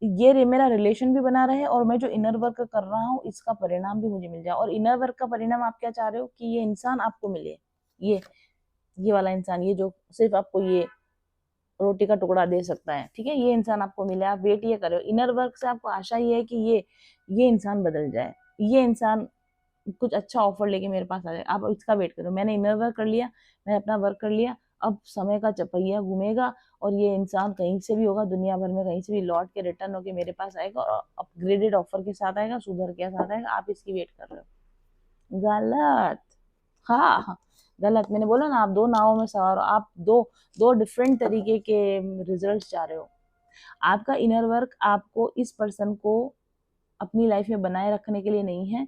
ये मेरा रिलेशन भी बना रहे, और मैं जो इनर वर्क कर रहा हूँ इसका परिणाम भी मुझे मिल जाए। और इनर वर्क का परिणाम आप क्या चाह रहे हो? कि ये इंसान आपको मिले, ये ये वाला इंसान, ये जो सिर्फ आपको ये रोटी का टुकड़ा दे सकता है, ठीक है, ये इंसान आपको मिले। आप वेट ये कर रहे हो, इनर वर्क से आपको आशा ये है कि ये इंसान बदल जाए, ये इंसान कुछ अच्छा ऑफर लेके मेरे पास आ जाए। आप इसका वेट करो। मैंने इनर वर्क कर लिया, मैंने अपना वर्क कर लिया, अब समय का चपहिया घूमेगा, और ये इंसान कहीं से भी होगा, दुनिया भर में कहीं से भी लौट के रिटर्न होके मेरे पास आएगा, और अपग्रेडेड ऑफर के साथ आएगा, सुधर के साथ आएगा। आप इसकी वेट कर रहे हो, गलत। हाँ हाँ, गलत। मैंने बोला ना, आप दो नावों में सवार हो, आप दो दो डिफरेंट तरीके के रिजल्ट चाह रहे हो। आपका इनर वर्क आपको इस पर्सन को अपनी लाइफ में बनाए रखने के लिए नहीं है।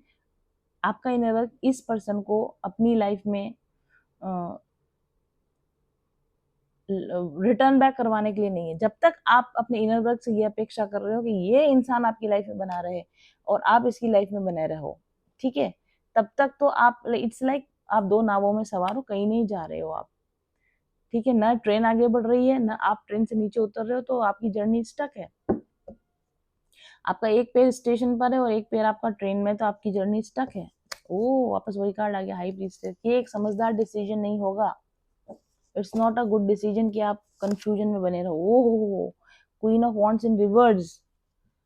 आपका इनर वर्क इस पर्सन को अपनी लाइफ में रिटर्न बैक करवाने के लिए नहीं है। जब तक आप अपने इनर वर्क से ये अपेक्षा कर रहे हो कि ये इंसान आपकी लाइफ में बना रहे और आप इसकी लाइफ में बने रहो, ठीक है, तब तक तो आप, इट्स लाइक आप दो नावों में सवार हो, कहीं नहीं जा रहे हो आप। ठीक है, ना ट्रेन आगे बढ़ रही है, ना आप ट्रेन से नीचे उतर रहे हो, तो आपकी जर्नी स्टक है। आपका एक पैर स्टेशन पर है और एक पैर आपका ट्रेन में, तो आपकी जर्नी स्टक है। ओ, वापस वही कार्ड आ गया, हाई प्रीस्टेस। ये एक समझदार डिसीजन नहीं होगा। It's not a good decision कि आप कंफ्यूजन में बने रहो। Oh, queen of wands in reverse.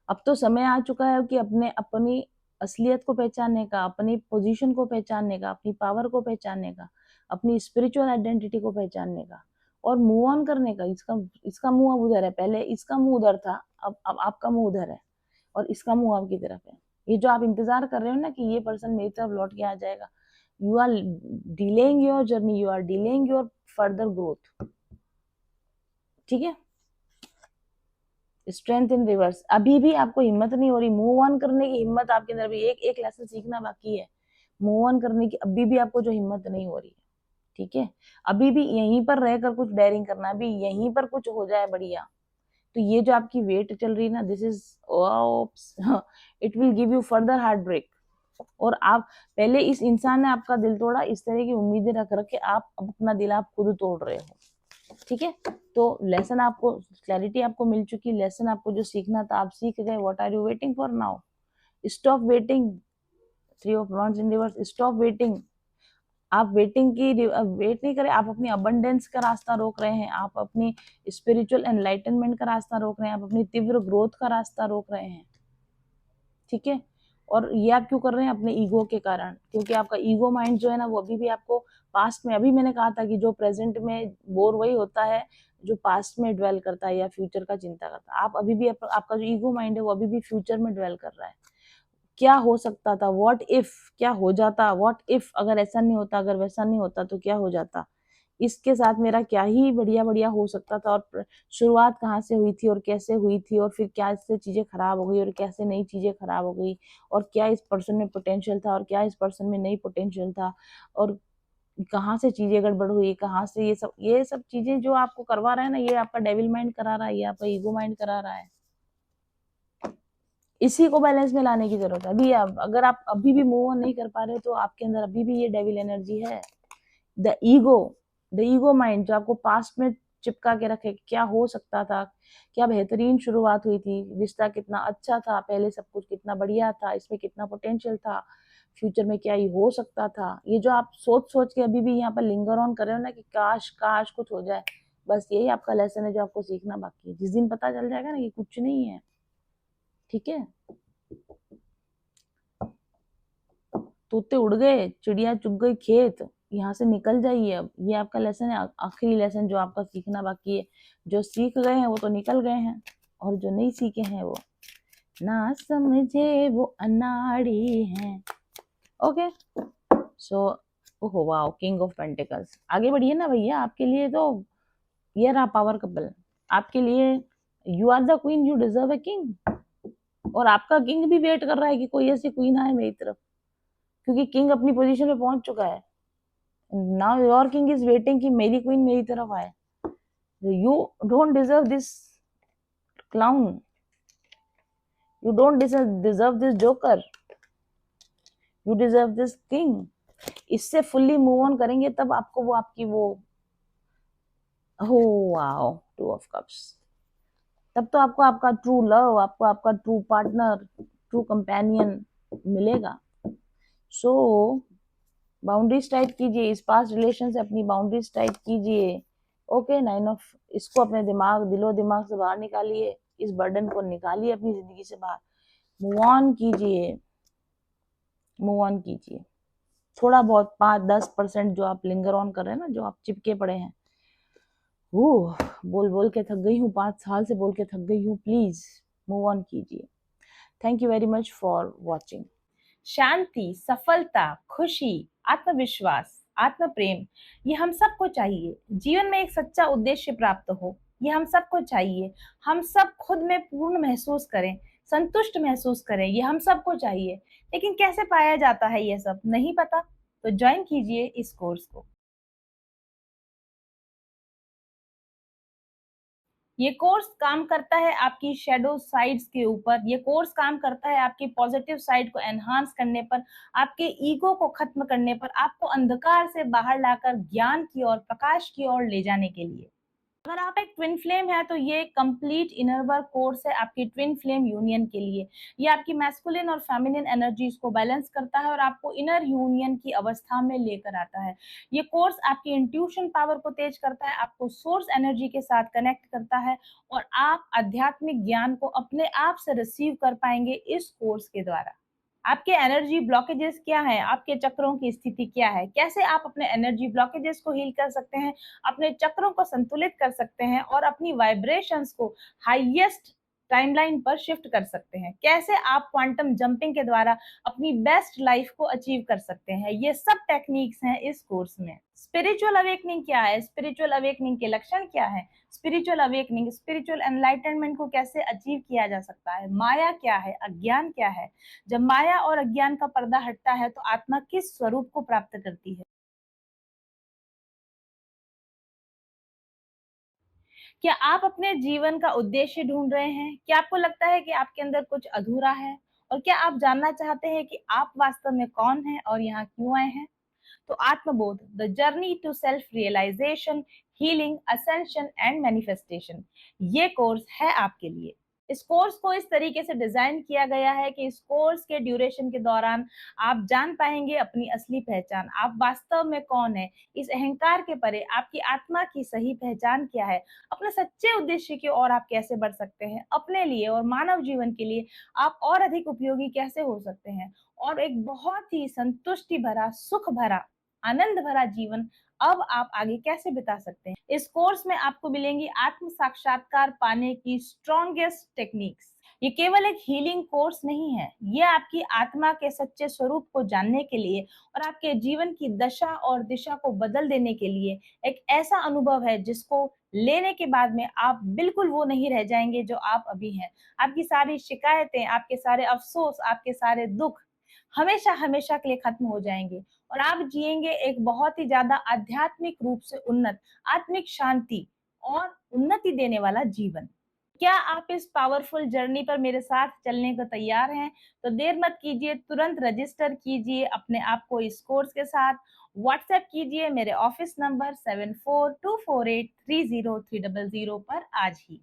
अब तो समय आ चुका है कि अपनी असलियत को पहचानने का, अपनी पोजीशन को पहचानने का, अपनी पावर को पहचानने का, अपनी स्पिरिचुअल आइडेंटिटी को पहचानने का, और मूव ऑन करने का। इसका इसका मुंह अब उधर है, पहले इसका मुंह उधर था, अब आपका मुंह उधर है, और इसका मुंह आपकी तरफ है। ये जो आप इंतजार कर रहे हो ना कि ये पर्सन मेरी तरफ लौट के आ जाएगा, you are delaying your journey, you are delaying your further growth. ठीक है, स्ट्रेंथ इन रिवर्स, अभी भी आपको हिम्मत नहीं हो रही मूव ऑन करने की, हिम्मत आपके अंदर अभी एक एक लेसन सीखना बाकी है मूव ऑन करने की, अभी भी आपको जो हिम्मत नहीं हो रही है। ठीक है, अभी भी यहीं पर रहकर कुछ डेयरिंग करना, अभी यहीं पर कुछ हो जाए बढ़िया। तो ये जो आपकी वेट चल रही है ना, this is it will give you further heartbreak. और आप पहले, इस इंसान ने आपका दिल तोड़ा, इस तरह की उम्मीदें रख रख के आप अपना दिल आप खुद तोड़ रहे हो। ठीक है, तो लेसन आपको, क्लैरिटी आपको मिल चुकी, लेसन आपको जो सीखना था आप सीख गए। What are you waiting for now? Stop waiting. 3 of wands in reverse, stop waiting. आप वेटिंग की वेट नहीं करें, आप अपनी अबंडेंस का रास्ता रोक रहे हैं, आप अपनी स्पिरिचुअल एनलाइटनमेंट का रास्ता रोक रहे हैं, आप अपनी तीव्र ग्रोथ का रास्ता रोक रहे हैं। ठीक है, और ये आप क्यों कर रहे हैं? अपने ईगो के कारण, क्योंकि आपका ईगो माइंड जो है ना, वो अभी भी आपको पास्ट में, अभी मैंने कहा था कि जो प्रेजेंट में बोर वही होता है जो पास्ट में ड्वेल करता है या फ्यूचर का चिंता करता है। आप अभी भी आपका जो ईगो माइंड है वो अभी भी फ्यूचर में ड्वेल कर रहा है। क्या हो सकता था, व्हाट इफ, क्या हो जाता, व्हाट इफ, अगर ऐसा नहीं होता, अगर वैसा नहीं होता तो क्या हो जाता, इसके साथ मेरा क्या ही बढ़िया बढ़िया हो सकता था, और शुरुआत कहाँ से हुई थी और कैसे हुई थी, और फिर क्या इससे चीजें खराब हो गई और कैसे नई चीजें खराब हो गई, और क्या इस पर्सन में पोटेंशियल था और क्या इस पर्सन में नहीं पोटेंशियल था, और कहाँ से चीजें गड़बड़ हुई, कहाँ से ये सब चीजें जो आपको करवा रहा है ना, ये आपका डेविल माइंड करा रहा है, ये आपका ईगो माइंड करा रहा है। इसी को बैलेंस में लाने की जरूरत है। अभी आप, अगर आप अभी भी मूव ऑन नहीं कर पा रहे तो आपके अंदर अभी भी ये डेविल एनर्जी है, द ईगो माइंड, जो आपको पास्ट में चिपका के रखे। क्या हो सकता था, क्या बेहतरीन शुरुआत हुई थी, रिश्ता कितना अच्छा था, पहले सब कुछ कितना बढ़िया था, इसमें कितना पोटेंशियल था, फ्यूचर में क्या ही हो सकता था। ये जो आप सोच सोच के अभी भी यहाँ पर लिंगर ऑन कर रहे हो ना कि काश काश कुछ हो जाए, बस यही आपका लेसन है जो आपको सीखना बाकी है। जिस दिन पता चल जाएगा ना कि कुछ नहीं है, ठीक है, तोते उड़ गए, चिड़िया चुग गई खेत, यहाँ से निकल जाइए। अब ये आपका लेसन है, आखिरी लेसन जो आपका सीखना बाकी है। जो सीख गए हैं वो तो निकल गए हैं, और जो नहीं सीखे हैं वो ना समझे वो अनाड़ी हैं। ओके, सो ओहो वाओ, किंग ऑफ पेंटिकल्स। आगे बढ़िए ना भैया, आपके लिए तो ये रहा पावर कपल, आपके लिए you are the queen, you deserve a king. और आपका किंग भी वेट कर रहा है कि कोई ऐसी क्वीन आए मेरी तरफ, क्योंकि किंग अपनी पोजीशन पे पहुंच चुका है। Now your king is waiting कि मेरी क्वीन मेरी तरफ आए। You don't deserve this clown, you don't deserve this joker, you deserve this king. इससे फुल्ली मूव ऑन करेंगे तब आपको वो आपकी वो, हो वाओ, 2 ऑफ कप्स, तब तो आपको आपका ट्रू लव, आपको आपका ट्रू पार्टनर, ट्रू कंपेनियन मिलेगा। सो बाउंड्रीज टाइट कीजिए, इस पास रिलेशन से अपनी बाउंड्रीज टाइट कीजिए। ओके, 9 ऑफ, इसको अपने दिलो दिमाग से बाहर निकालिए, इस बर्डन को निकालिए अपनी जिंदगी से बाहर, मूव ऑन कीजिए, मूव ऑन कीजिए। थोड़ा बहुत 5-10% जो आप लिंगर ऑन कर रहे हैं ना, जो आप चिपके पड़े हैं, बोल बोल के थक गई हूँ, 5 साल से बोल के थक गई हूँ, प्लीज मूव ऑन कीजिए। Thank you very much for watching. शांति, सफलता, खुशी, आत्मविश्वास, आत्म प्रेम, ये हम सबको चाहिए। जीवन में एक सच्चा उद्देश्य प्राप्त हो, ये हम सबको चाहिए। हम सब खुद में पूर्ण महसूस करें, संतुष्ट महसूस करें, ये हम सबको चाहिए। लेकिन कैसे पाया जाता है ये सब, नहीं पता? तो ज्वाइन कीजिए इस कोर्स को। ये कोर्स काम करता है आपकी शैडो साइड्स के ऊपर, ये कोर्स काम करता है आपकी पॉजिटिव साइड को एनहांस करने पर, आपके ईगो को खत्म करने पर, आपको अंधकार से बाहर लाकर ज्ञान की ओर, प्रकाश की ओर ले जाने के लिए। अगर आप एक ट्विन फ्लेम है तो ये कंप्लीट इनर वर्क कोर्स है आपकी ट्विन फ्लेम यूनियन के लिए। ये आपकी मैस्कुलिन और फेमिनिन एनर्जीज को बैलेंस करता है और आपको इनर यूनियन की अवस्था में लेकर आता है। ये कोर्स आपकी इंट्यूशन पावर को तेज करता है, आपको सोर्स एनर्जी के साथ कनेक्ट करता है, और आप आध्यात्मिक ज्ञान को अपने आप से रिसीव कर पाएंगे इस कोर्स के द्वारा। आपके एनर्जी ब्लॉकेजेस क्या है, आपके चक्रों की स्थिति क्या है, कैसे आप अपने एनर्जी ब्लॉकेजेस को हील कर सकते हैं, अपने चक्रों को संतुलित कर सकते हैं और अपनी वाइब्रेशंस को हाईएस्ट टाइमलाइन पर शिफ्ट कर सकते हैं, कैसे आप क्वांटम जंपिंग के द्वारा अपनी बेस्ट लाइफ को अचीव कर सकते हैं, ये सब टेक्निक्स हैं इस कोर्स में। स्पिरिचुअल अवेकनिंग क्या है, स्पिरिचुअल अवेकनिंग के लक्षण क्या है, स्पिरिचुअल अवेकनिंग, स्पिरिचुअल एनलाइटनमेंट को कैसे अचीव किया जा सकता है, माया क्या है, अज्ञान क्या है, जब माया और अज्ञान का पर्दा हटता है तो आत्मा किस स्वरूप को प्राप्त करती है। क्या आप अपने जीवन का उद्देश्य ढूंढ रहे हैं? क्या आपको लगता है कि आपके अंदर कुछ अधूरा है? और क्या आप जानना चाहते हैं कि आप वास्तव में कौन हैं और यहाँ क्यों आए हैं? तो Atmabodh, the journey to self realisation, healing, ascension and manifestation, ये कोर्स है आपके लिए। इस कोर्स को इस तरीके से डिजाइन किया गया है कि इस कोर्स के ड्यूरेशन के दौरान आप जान पाएंगे अपनी असली पहचान, आप वास्तव में कौन है, इस अहंकार के परे आपकी आत्मा की सही पहचान क्या है, अपने सच्चे उद्देश्य की ओर आप कैसे बढ़ सकते हैं, अपने लिए और मानव जीवन के लिए आप और अधिक उपयोगी कैसे हो सकते हैं, और एक बहुत ही संतुष्टि भरा, सुख भरा, आनंद भरा जीवन अब आप आगे कैसे बिता सकते हैं। इस कोर्स में आपको मिलेंगी आत्म साक्षात्कार पाने की स्ट्रॉन्गेस्ट टेक्निक्स। ये केवल एक हीलिंग कोर्स नहीं है, ये आपकी आत्मा के सच्चे स्वरूप को जानने के लिए और आपके जीवन की दशा और दिशा को बदल देने के लिए एक ऐसा अनुभव है जिसको लेने के बाद में आप बिल्कुल वो नहीं रह जाएंगे जो आप अभी हैं। आपकी सारी शिकायतें, आपके सारे अफसोस, आपके सारे दुख हमेशा हमेशा के लिए खत्म हो जाएंगे और आप जिएंगे एक बहुत ही ज्यादा आध्यात्मिक रूप से उन्नत, आत्मिक शांति और उन्नति देने वाला जीवन। क्या आप इस पावरफुल जर्नी पर मेरे साथ चलने को तैयार हैं? तो देर मत कीजिए, तुरंत रजिस्टर कीजिए अपने आप को इस कोर्स के साथ। व्हाट्सएप कीजिए मेरे ऑफिस नंबर 7424830300 पर आज ही।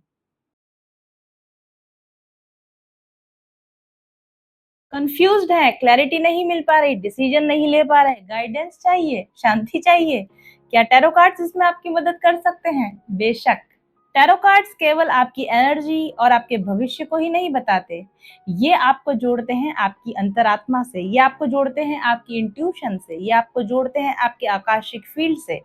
कंफ्यूज्ड है, क्लैरिटी नहीं मिल पा रही, डिसीजन नहीं ले पा रहे, गाइडेंस चाहिए, शांति चाहिए, क्या टैरो कार्ड्स इसमें आपकी मदद कर सकते हैं? बेशक। टैरो कार्ड्स केवल आपकी एनर्जी और आपके भविष्य को ही नहीं बताते, ये आपको जोड़ते हैं आपकी अंतरात्मा से, ये आपको जोड़ते हैं आपकी इंट्यूशन से, ये आपको जोड़ते हैं आपके आकाशिक फील्ड से,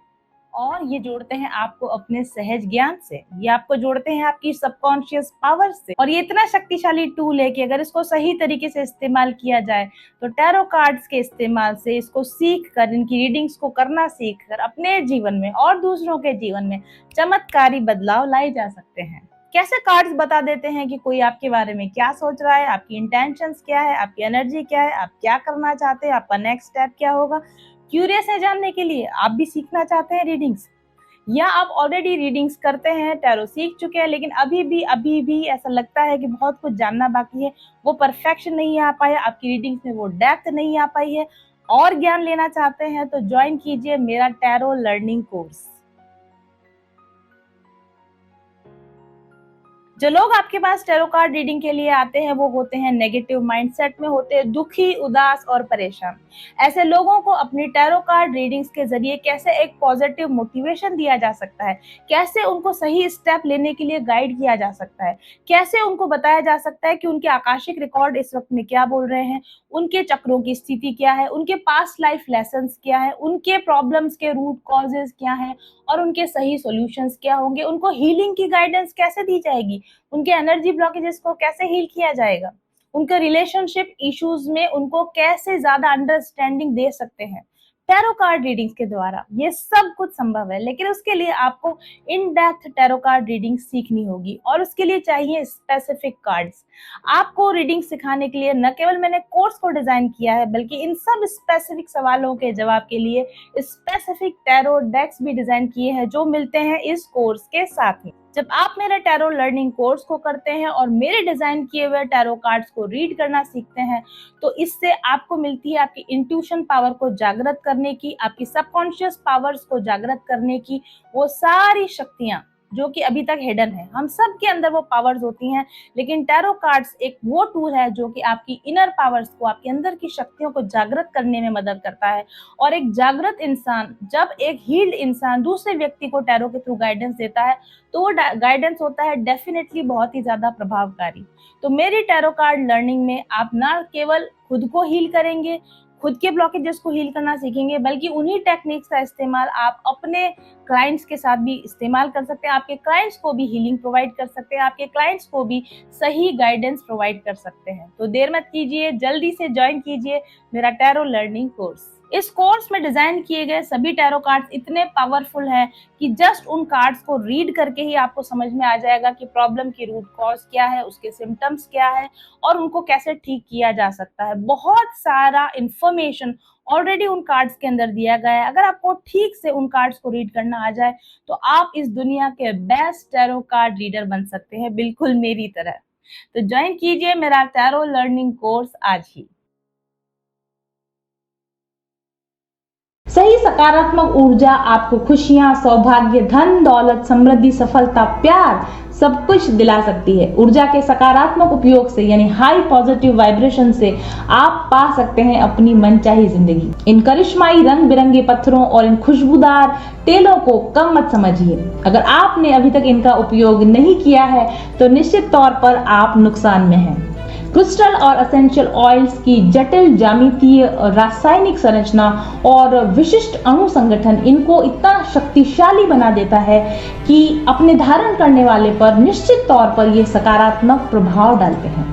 और ये जोड़ते हैं आपको अपने सहज ज्ञान से, ये आपको जोड़ते हैं आपकी सबकॉन्शियस पावर से। और ये इतना शक्तिशाली टूल है कि अगर इसको सही तरीके से इस्तेमाल किया जाए तो टैरो कार्ड्स के इस्तेमाल से, इसको सीख कर, इनकी रीडिंग्स को करना सीख कर अपने जीवन में और दूसरों के जीवन में चमत्कारी बदलाव लाए जा सकते हैं। कैसे कार्ड्स बता देते हैं कि कोई आपके बारे में क्या सोच रहा है, आपकी इंटेंशंस क्या है, आपकी एनर्जी क्या है, आप क्या करना चाहते हैं, आपका नेक्स्ट स्टेप क्या होगा। क्यूरियस है जानने के लिए, आप भी सीखना चाहते हैं रीडिंग्स, या आप ऑलरेडी रीडिंग्स करते हैं, टैरो सीख चुके हैं, लेकिन अभी भी ऐसा लगता है कि बहुत कुछ जानना बाकी है, वो परफेक्शन नहीं आ पाया, आपकी रीडिंग्स में वो डेप्थ नहीं आ पाई है, और ज्ञान लेना चाहते हैं तो ज्वाइन कीजिए मेरा टैरो लर्निंग कोर्स। जो लोग आपके पास टैरो कार्ड रीडिंग के लिए आते हैं वो होते हैं नेगेटिव माइंडसेट में, होते हैं दुखी, उदास और परेशान। ऐसे लोगों को अपनी टैरो कार्ड रीडिंग्स के जरिए कैसे एक पॉजिटिव मोटिवेशन दिया जा सकता है, कैसे उनको सही स्टेप लेने के लिए गाइड किया जा सकता है, कैसे उनको बताया जा सकता है कि उनके आकाशिक रिकॉर्ड इस वक्त में क्या बोल रहे हैं, उनके चक्रों की स्थिति क्या है, उनके पास्ट लाइफ लेसन्स क्या है, उनके प्रॉब्लम्स के रूट कॉजेज क्या है और उनके सही सॉल्यूशंस क्या होंगे, उनको हीलिंग की गाइडेंस कैसे दी जाएगी, उनके एनर्जी ब्लॉकेजेस को कैसे हील किया जाएगा, उनके रिलेशनशिप इश्यूज में उनको कैसे ज्यादा अंडरस्टैंडिंग दे सकते हैं। टैरो कार्ड रीडिंग्स के द्वारा ये सब कुछ संभव है, लेकिन उसके लिए आपको in depth tarot card reading सीखनी होगी और उसके लिए चाहिए स्पेसिफिक कार्ड्स। आपको रीडिंग सिखाने के लिए न केवल मैंने कोर्स को डिजाइन किया है, बल्कि इन सब स्पेसिफिक सवालों के जवाब के लिए स्पेसिफिक टैरो डेक्स भी डिजाइन किए हैं जो मिलते हैं इस कोर्स के साथ में। जब आप मेरे टैरो लर्निंग कोर्स को करते हैं और मेरे डिजाइन किए हुए टैरो कार्ड्स को रीड करना सीखते हैं, तो इससे आपको मिलती है आपकी इंट्यूशन पावर को जागृत करने की, आपकी सबकॉन्शियस पावर्स को जागृत करने की वो सारी शक्तियां जो कि अभी तक हिडन है। हम सब के अंदर वो पावर्स होती हैं, लेकिन टैरो कार्ड्स एक वो टूल है जो कि आपकी इनर पावर्स को, आपके अंदर की शक्तियों को जागृत करने में मदद करता है। और एक जागृत इंसान, जब एक हील्ड इंसान दूसरे व्यक्ति को टैरो के थ्रू गाइडेंस देता है, तो वो गाइडेंस होता है डेफिनेटली बहुत ही ज्यादा प्रभावकारी। तो मेरी टैरो कार्ड लर्निंग में आप ना केवल खुद को हील करेंगे, खुद के ब्लॉकेजेस को हील करना सीखेंगे, बल्कि उन्हीं टेक्निक्स का इस्तेमाल आप अपने क्लाइंट्स के साथ भी इस्तेमाल कर सकते हैं। आपके क्लाइंट्स को भी हीलिंग प्रोवाइड कर सकते हैं, आपके क्लाइंट्स को भी सही गाइडेंस प्रोवाइड कर सकते हैं। तो देर मत कीजिए, जल्दी से ज्वाइन कीजिए मेरा टैरो लर्निंग कोर्स। इस कोर्स में डिजाइन किए गए सभी टैरो कार्ड्स इतने पावरफुल हैं कि जस्ट उन कार्ड्स को रीड करके ही आपको समझ में आ जाएगा कि प्रॉब्लम की रूट कॉज क्या है, उसके सिम्टम्स क्या है और उनको कैसे ठीक किया जा सकता है। बहुत सारा इंफॉर्मेशन ऑलरेडी उन कार्ड्स के अंदर दिया गया है। अगर आपको ठीक से उन कार्ड्स को रीड करना आ जाए तो आप इस दुनिया के बेस्ट टैरो कार्ड रीडर बन सकते हैं, बिल्कुल मेरी तरह। तो ज्वाइन कीजिए मेरा टैरो लर्निंग कोर्स आज ही। सही सकारात्मक ऊर्जा आपको खुशियां, सौभाग्य, धन, दौलत, समृद्धि, सफलता, प्यार सब कुछ दिला सकती है। ऊर्जा के सकारात्मक उपयोग से यानी हाई पॉजिटिव वाइब्रेशन से आप पा सकते हैं अपनी मनचाही जिंदगी। इन करिश्माई रंग बिरंगे पत्थरों और इन खुशबूदार तेलों को कम मत समझिए। अगर आपने अभी तक इनका उपयोग नहीं किया है तो निश्चित तौर पर आप नुकसान में हैं। क्रिस्टल और एसेंशियल ऑयल्स की जटिल ज्यामितीय, रासायनिक संरचना और विशिष्ट अणु संगठन इनको इतना शक्तिशाली बना देता है कि अपने धारण करने वाले पर निश्चित तौर पर ये सकारात्मक प्रभाव डालते हैं।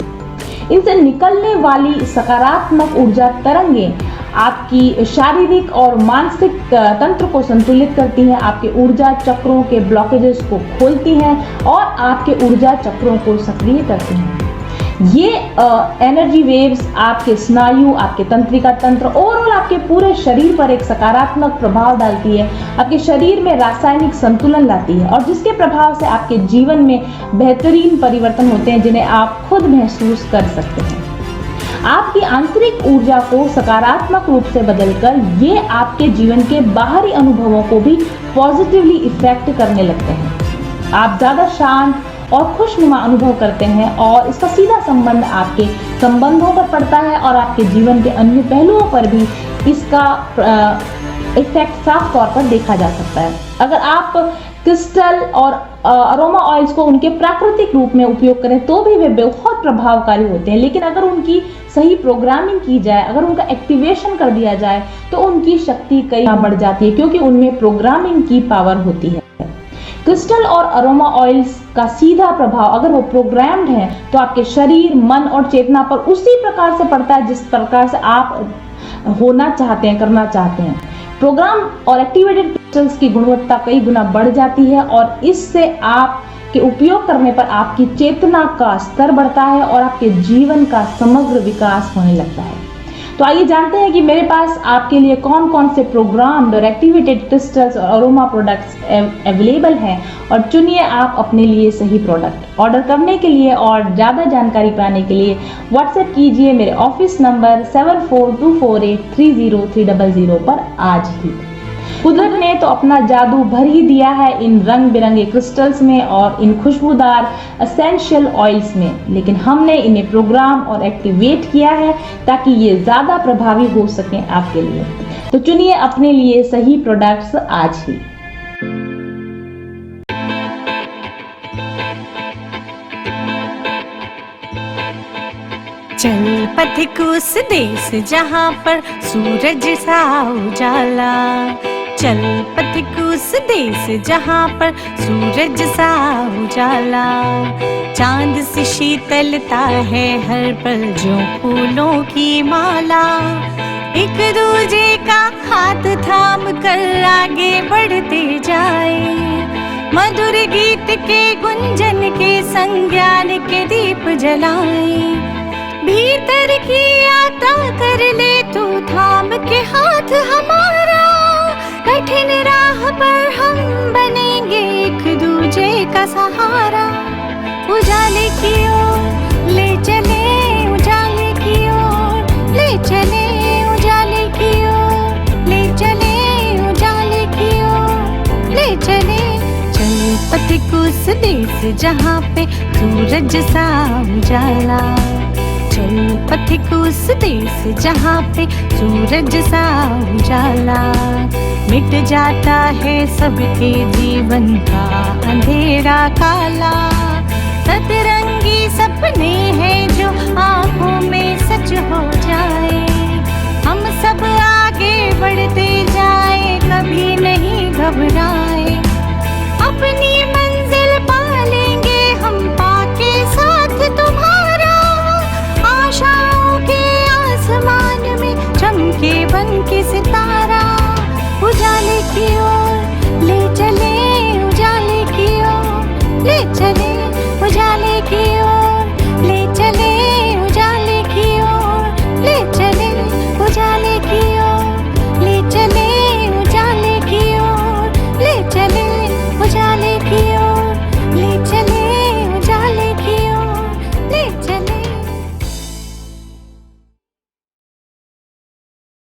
इनसे निकलने वाली सकारात्मक ऊर्जा तरंगे आपकी शारीरिक और मानसिक तंत्र को संतुलित करती हैं, आपके ऊर्जा चक्रों के ब्लॉकेजेस को खोलती हैं और आपके ऊर्जा चक्रों को सक्रिय करती हैं। ये एनर्जी वेव्स आपके स्नायु, आपके तंत्रिका तंत्र, ओवरऑल आपके पूरे शरीर पर एक सकारात्मक प्रभाव डालती है, आपके शरीर में रासायनिक संतुलन लाती है और जिसके प्रभाव से आपके जीवन में बेहतरीन परिवर्तन होते हैं जिन्हें आप खुद महसूस कर सकते हैं। आपकी आंतरिक ऊर्जा को सकारात्मक रूप से बदलकर ये आपके जीवन के बाहरी अनुभवों को भी पॉजिटिवली इफेक्ट करने लगते हैं। आप ज्यादा शांत और खुशनुमा अनुभव करते हैं और इसका सीधा संबंध आपके संबंधों पर पड़ता है और आपके जीवन के अन्य पहलुओं पर भी इसका इफेक्ट साफ तौर पर देखा जा सकता है। अगर आप क्रिस्टल और अरोमा ऑयल्स को उनके प्राकृतिक रूप में उपयोग करें तो भी वे बहुत प्रभावकारी होते हैं, लेकिन अगर उनकी सही प्रोग्रामिंग की जाए, अगर उनका एक्टिवेशन कर दिया जाए तो उनकी शक्ति कई गुना बढ़ जाती है क्योंकि उनमें प्रोग्रामिंग की पावर होती है। क्रिस्टल और अरोमा ऑयल्स का सीधा प्रभाव अगर वो प्रोग्राम्ड है तो आपके शरीर, मन और चेतना पर उसी प्रकार से पड़ता है जिस प्रकार से आप होना चाहते हैं, करना चाहते हैं। प्रोग्राम और एक्टिवेटेड क्रिस्टल्स की गुणवत्ता कई गुना बढ़ जाती है और इससे आप के उपयोग करने पर आपकी चेतना का स्तर बढ़ता है और आपके जीवन का समग्र विकास होने लगता है। तो आइए जानते हैं कि मेरे पास आपके लिए कौन कौन से प्रोग्राम्ड और एक्टिवेटेड क्रिस्टल्स और अरोमा प्रोडक्ट्स अवेलेबल हैं और चुनिए आप अपने लिए सही प्रोडक्ट। ऑर्डर करने के लिए और ज़्यादा जानकारी पाने के लिए व्हाट्सएप कीजिए मेरे ऑफिस नंबर 7424830300 पर आज ही। कुदरत ने तो अपना जादू भर ही दिया है इन रंग बिरंगे क्रिस्टल्स में और इन खुशबूदार एसेंशियल ऑयल्स में, लेकिन हमने इन्हें प्रोग्राम और एक्टिवेट किया है ताकि ये ज़्यादा प्रभावी हो सकें आपके लिए। तो चुनिए अपने लिए सही प्रोडक्ट्स आज ही। चल पथिक उस देश जहाँ पर सूरज सा उजाला, चल पथिक उस देश जहाँ पर सूरज सा उजाला, चांद से शीतलता है हर पल जो फूलों की माला, एक दूजे का हाथ थाम कर आगे बढ़ते जाए, मधुर गीत के गुंजन के संग ज्ञान के दीप जलाए, भीतर की यात्रा कर ले तू थाम के हाथ हमारा, कठिन राह पर हम बनेंगे एक दूजे का सहारा, उजाले की ओर ले चले, उजाले की ओर ले चले, उजाले की ओर ले चले, उजाले की ओर ले चले, चल पथिक उस देश जहाँ पे सूरज सा उजाला, चल पथिक उस देश जहाँ पे सूरज सा उजाला, मिट जाता है सबके जीवन का अंधेरा काला, सतरंगी सपने हैं जो आँखों में सच हो जाए, हम सब आगे बढ़ते जाए, कभी नहीं घबराना।